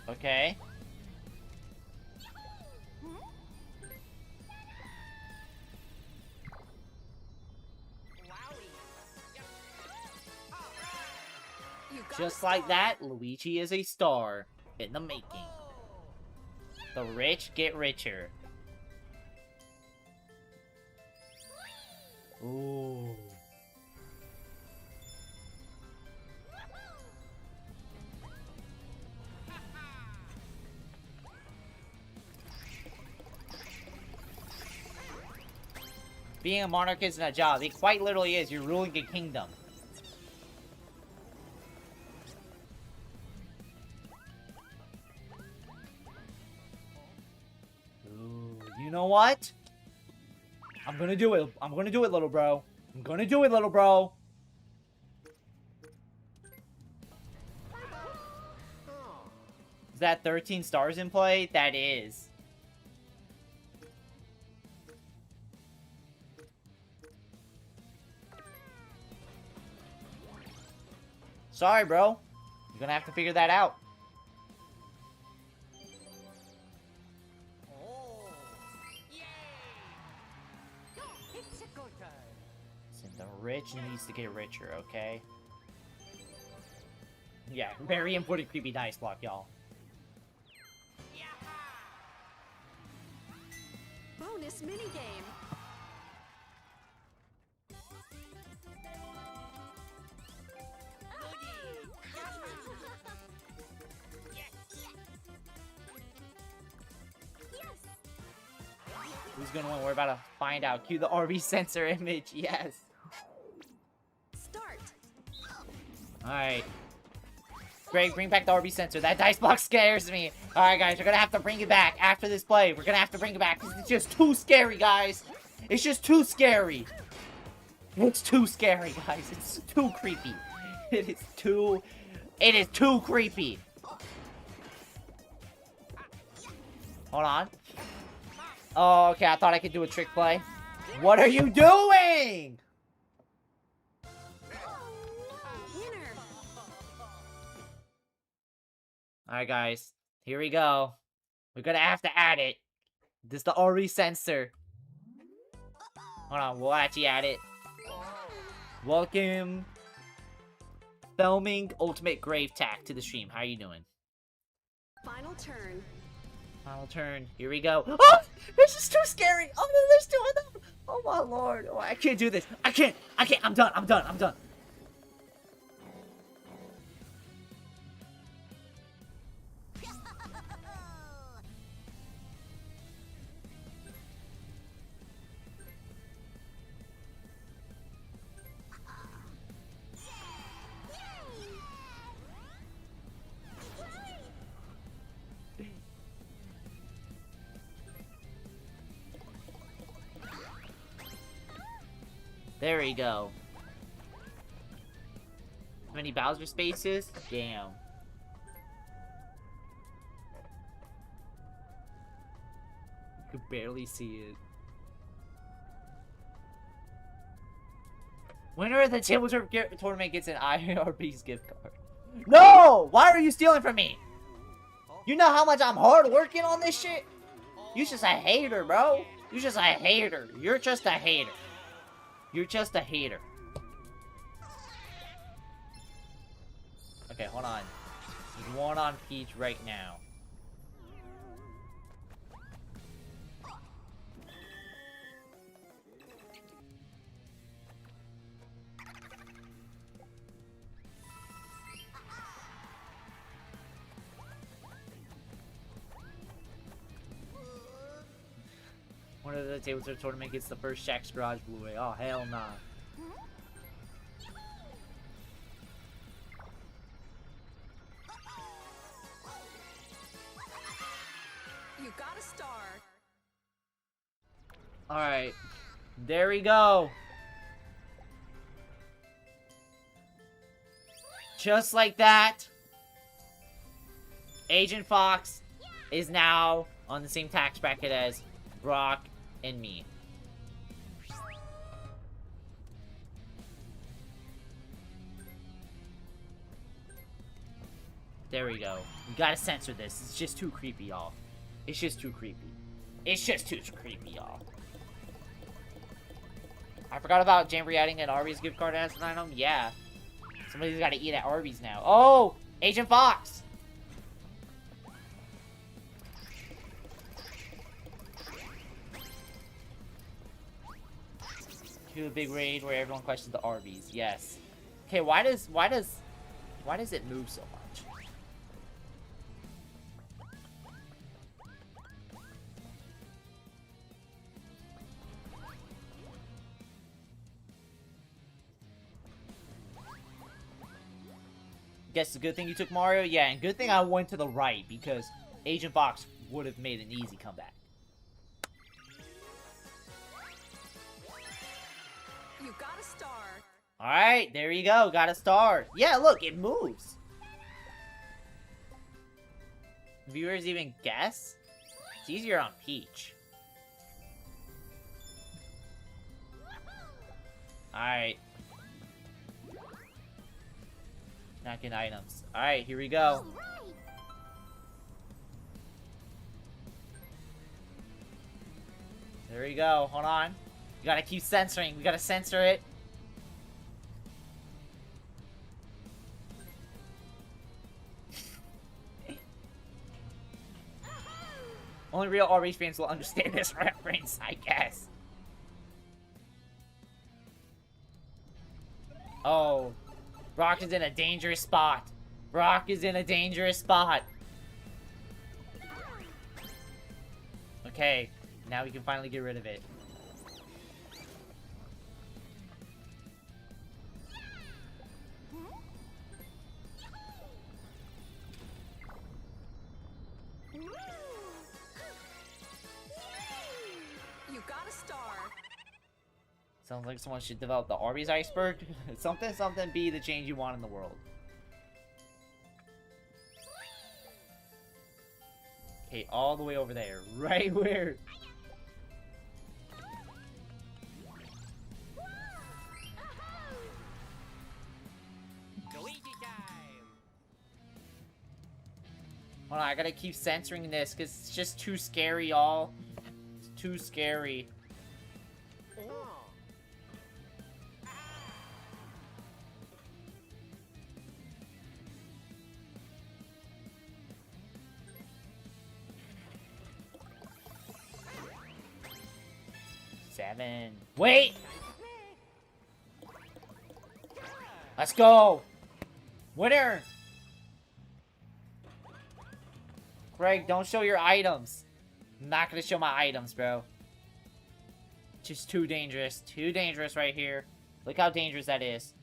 Okay. Just like that, Luigi is a star in the making. The rich get richer. Ooh. Being a monarch isn't a job. It quite literally is. You're ruling a kingdom. Ooh, you know what? I'm gonna do it. I'm gonna do it, little bro. I'm gonna do it, little bro. Is that 13 stars in play? That is. Sorry, bro. You're gonna have to figure that out. Listen, the rich needs to get richer, okay? Yeah, very important creepy dice block, y'all. Bonus minigame. Who's gonna win? We're about to find out. Cue the RV sensor image. Yes. Start. Alright. Greg, bring back the RV sensor. That dice block scares me. Alright, guys. We're gonna have to bring it back after this play. We're gonna have to bring it back because it's just too scary, guys. It's just too scary. It's too scary, guys. It's too creepy. It is too creepy. Hold on. Oh, okay. I thought I could do a trick play. What are you doing? Winner. Alright, guys. Here we go. We're gonna have to add it. This is the RE sensor. Hold on. We'll actually add it. Welcome. Filming Ultimate Grave Tack to the stream. How are you doing? Final turn. Final turn. Here we go. Oh! This is too scary! Oh no, there's two of them! Oh my lord. Oh, I can't do this. I can't. I'm done. There we go. How many Bowser spaces? Damn. You could barely see it. Winner of the Tabletop Tournament gets an IRB's gift card. No! Why are you stealing from me? You know how much I'm hard working on this shit? You just a hater, bro. You just a hater. You're just a hater. You're just a hater. Okay, hold on. There's one on Peach right now. One of the Tabletop Tournament gets the first Shaq's Garage Blu-ray. Oh, hell nah. Alright. There we go. Just like that, Agent Fox is now on the same tax bracket as Brock and me. There we go. We gotta censor this. It's just too creepy, y'all. It's just too creepy. It's just too creepy, y'all. I forgot about Jamboree adding an Arby's gift card as an item. Yeah. Somebody's gotta eat at Arby's now. Oh! Agent Fox! Do a big raid where everyone questions the Arby's. Yes. Okay, why does it move so much? Guess it's a good thing you took Mario? Yeah, and good thing I went to the right, because Agent Fox would have made an easy comeback. You got a star. Alright, there you go. Got a star. Yeah, look, it moves. Viewers even guess? It's easier on Peach. Alright. Not getting items. Alright, here we go. There we go. Hold on. We gotta keep censoring. We gotta censor it. Only real Arby's fans will understand this reference, I guess. Oh. Brock is in a dangerous spot. Brock is in a dangerous spot. Okay, now we can finally get rid of it. You got a star. Sounds like someone should develop the Arby's iceberg. Something, something, be the change you want in the world. Okay, all the way over there. Right where... Luigi time. Hold on, I gotta keep censoring this, because it's just too scary, y'all. It's too scary. Oh. 7. Wait! Let's go! Winner! Greg, don't show your items. I'm not gonna show my items, bro. Just too dangerous. Too dangerous right here. Look how dangerous that is.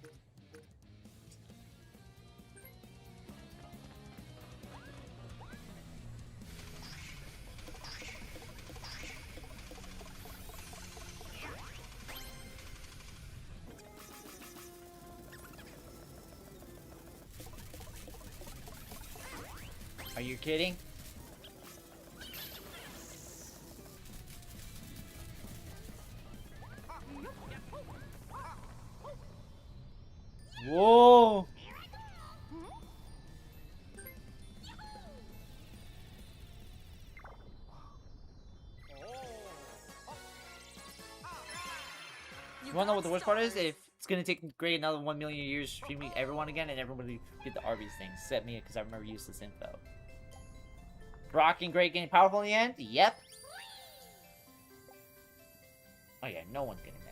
Are you kidding? Whoa! You wanna know what the worst part is? If it's gonna take Greg another 1 million years streaming everyone again, and everybody get the Arby's thing, except me, because I remember useless info. Brock and Greg getting powerful in the end? Yep. Oh yeah, no one's getting that.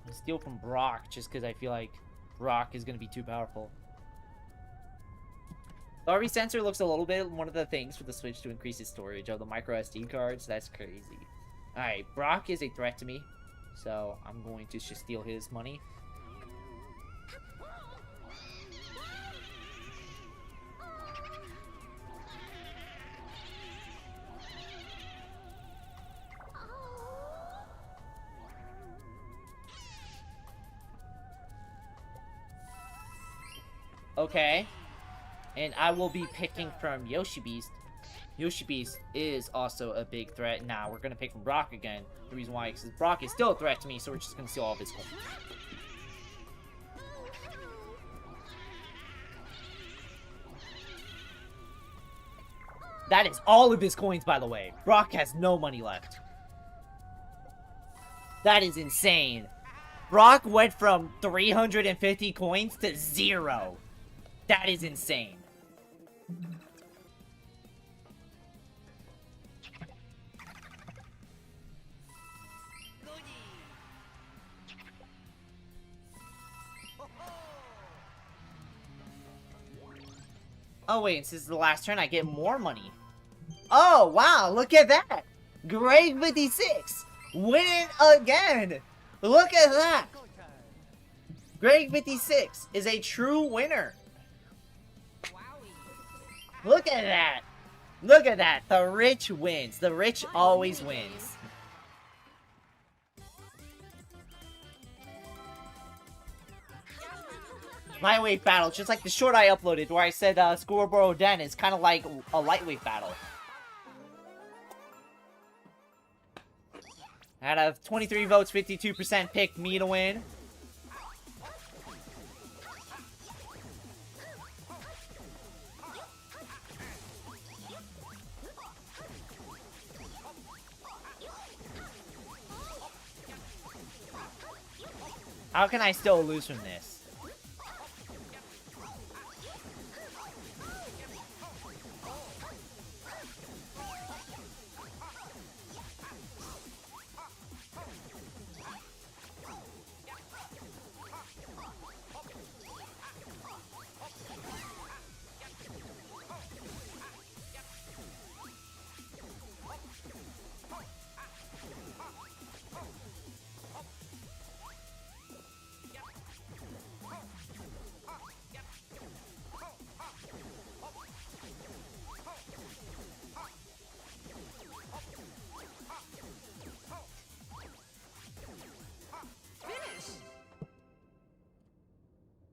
I'll steal from Brock just because I feel like Brock is going to be too powerful. The RV sensor looks a little bit one of the things for the Switch to increase its storage of the micro SD cards. That's crazy. Alright, Brock is a threat to me. So I'm going to just steal his money. Okay. And I will be picking from Yoshi Beast. Yoshi Beast is also a big threat. Nah, we're gonna pick from Brock again. The reason why is because Brock is still a threat to me, so we're just gonna steal all of his coins. That is all of his coins, by the way. Brock has no money left. That is insane. Brock went from 350 coins to 0. That is insane. Oh wait, since it's the last turn, I get more money. Oh wow, look at that! Greg 56 winning again! Look at that! Greg 56 is a true winner. Look at that! Look at that! The rich wins. The rich always wins. Lightweight battle, just like the short I uploaded where I said Scarborough Den is kind of like a lightweight battle. Out of 23 votes, 52% picked me to win. How can I still lose from this?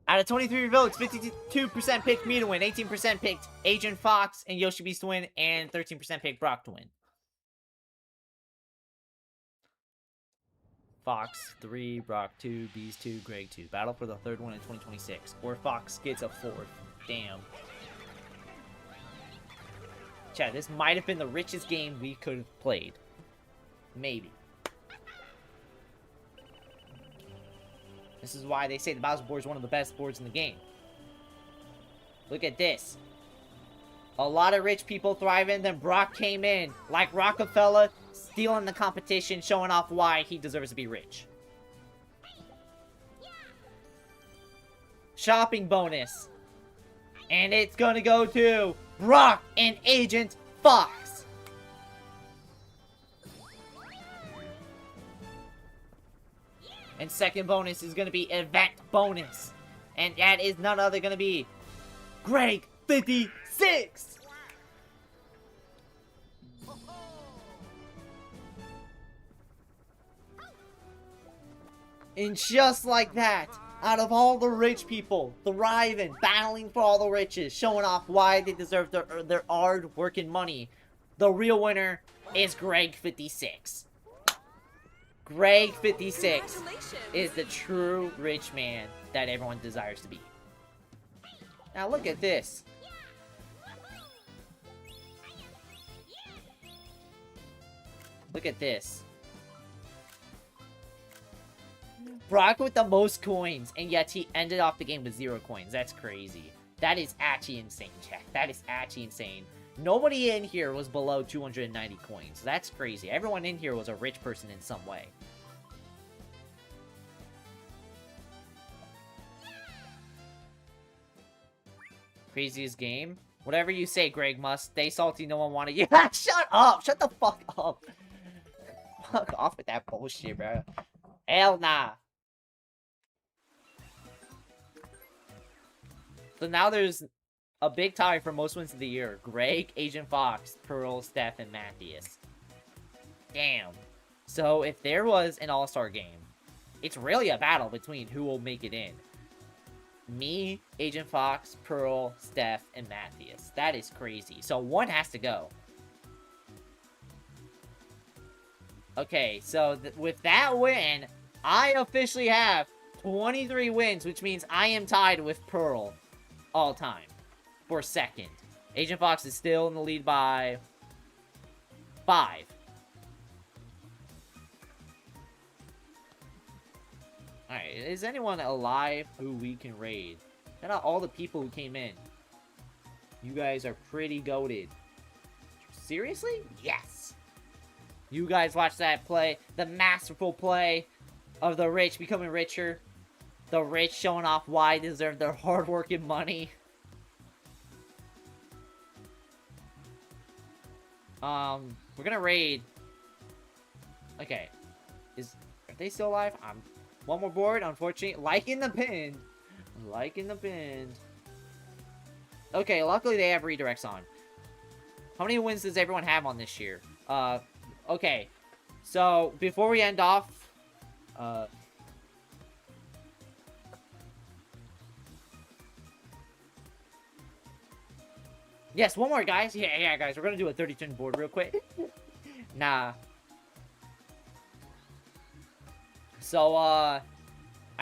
Out of 23 votes, 52% picked me to win, 18% picked Agent Fox and Yoshi Beast to win, and 13% picked Brock to win. Fox 3, Brock 2, Beast 2, Greg 2. Battle for the third one in 2026. Or Fox gets a fourth. Damn. Chat, this might have been the richest game we could have played. Maybe. This is why they say the Bowser board is one of the best boards in the game. Look at this. A lot of rich people thriving, then Brock came in, like Rockefeller, stealing the competition, showing off why he deserves to be rich. Shopping bonus. And it's gonna go to Brock and Agent Fox. And second bonus is going to be event bonus. And that is none other going to be Greg 56. And just like that, out of all the rich people thriving, battling for all the riches, showing off why they deserve their hard-working money, the real winner is Greg 56. Greg 56 is the true rich man that everyone desires to be. Now look at this. Look at this. Brock with the most coins, and yet he ended off the game with 0 coins. That's crazy. That is actually insane, chat. That is actually insane. Nobody in here was below 290 coins. That's crazy. Everyone in here was a rich person in some way. Craziest game? Whatever you say, Greg Must. Stay salty, no one wanted you. Shut up! Shut the fuck up! Fuck off with that bullshit, bro. Hell nah. So now there's a big tie for most wins of the year. Greg, Agent Fox, Pearl, Steph, and Matthias. Damn. So if there was an all-star game, it's really a battle between who will make it in. Me, Agent Fox, Pearl, Steph, and Matthias. That is crazy. So one has to go. Okay, so with that win, I officially have 23 wins, which means I am tied with Pearl all time for second. Agent Fox is still in the lead by 5. Alright, is anyone alive who we can raid? Shout out all the people who came in. You guys are pretty goated. Seriously? Yes! You guys watch that play. The masterful play of the rich becoming richer. The rich showing off why they deserve their hard work and money. We're gonna raid. Okay. Are they still alive? One more board, unfortunately. Liking the pin. Liking the pin. Okay, luckily they have redirects on. How many wins does everyone have on this year? Okay. So, before we end off, yes, one more, guys. Yeah, guys. We're gonna do a 30-turn board real quick. Nah. So, I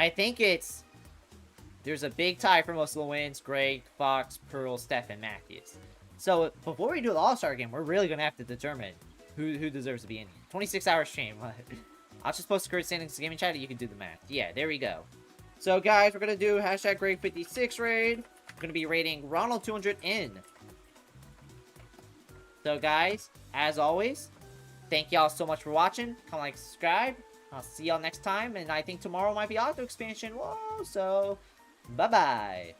think there's a big tie for most of the wins. Greg, Fox, Pearl, Steph, and Matthias. So, before we do the All-Star game, we're really gonna have to determine who deserves to be in here. 26-hour stream. I'll just post the current standings in the gaming chat, and you can do the math. Yeah, there we go. So, guys, we're gonna do hashtag Greg56 raid. We're gonna be raiding Ronald200 So, guys, as always, thank y'all so much for watching. Comment, like, subscribe. I'll see y'all next time, and I think tomorrow might be auto expansion. Whoa, so bye-bye.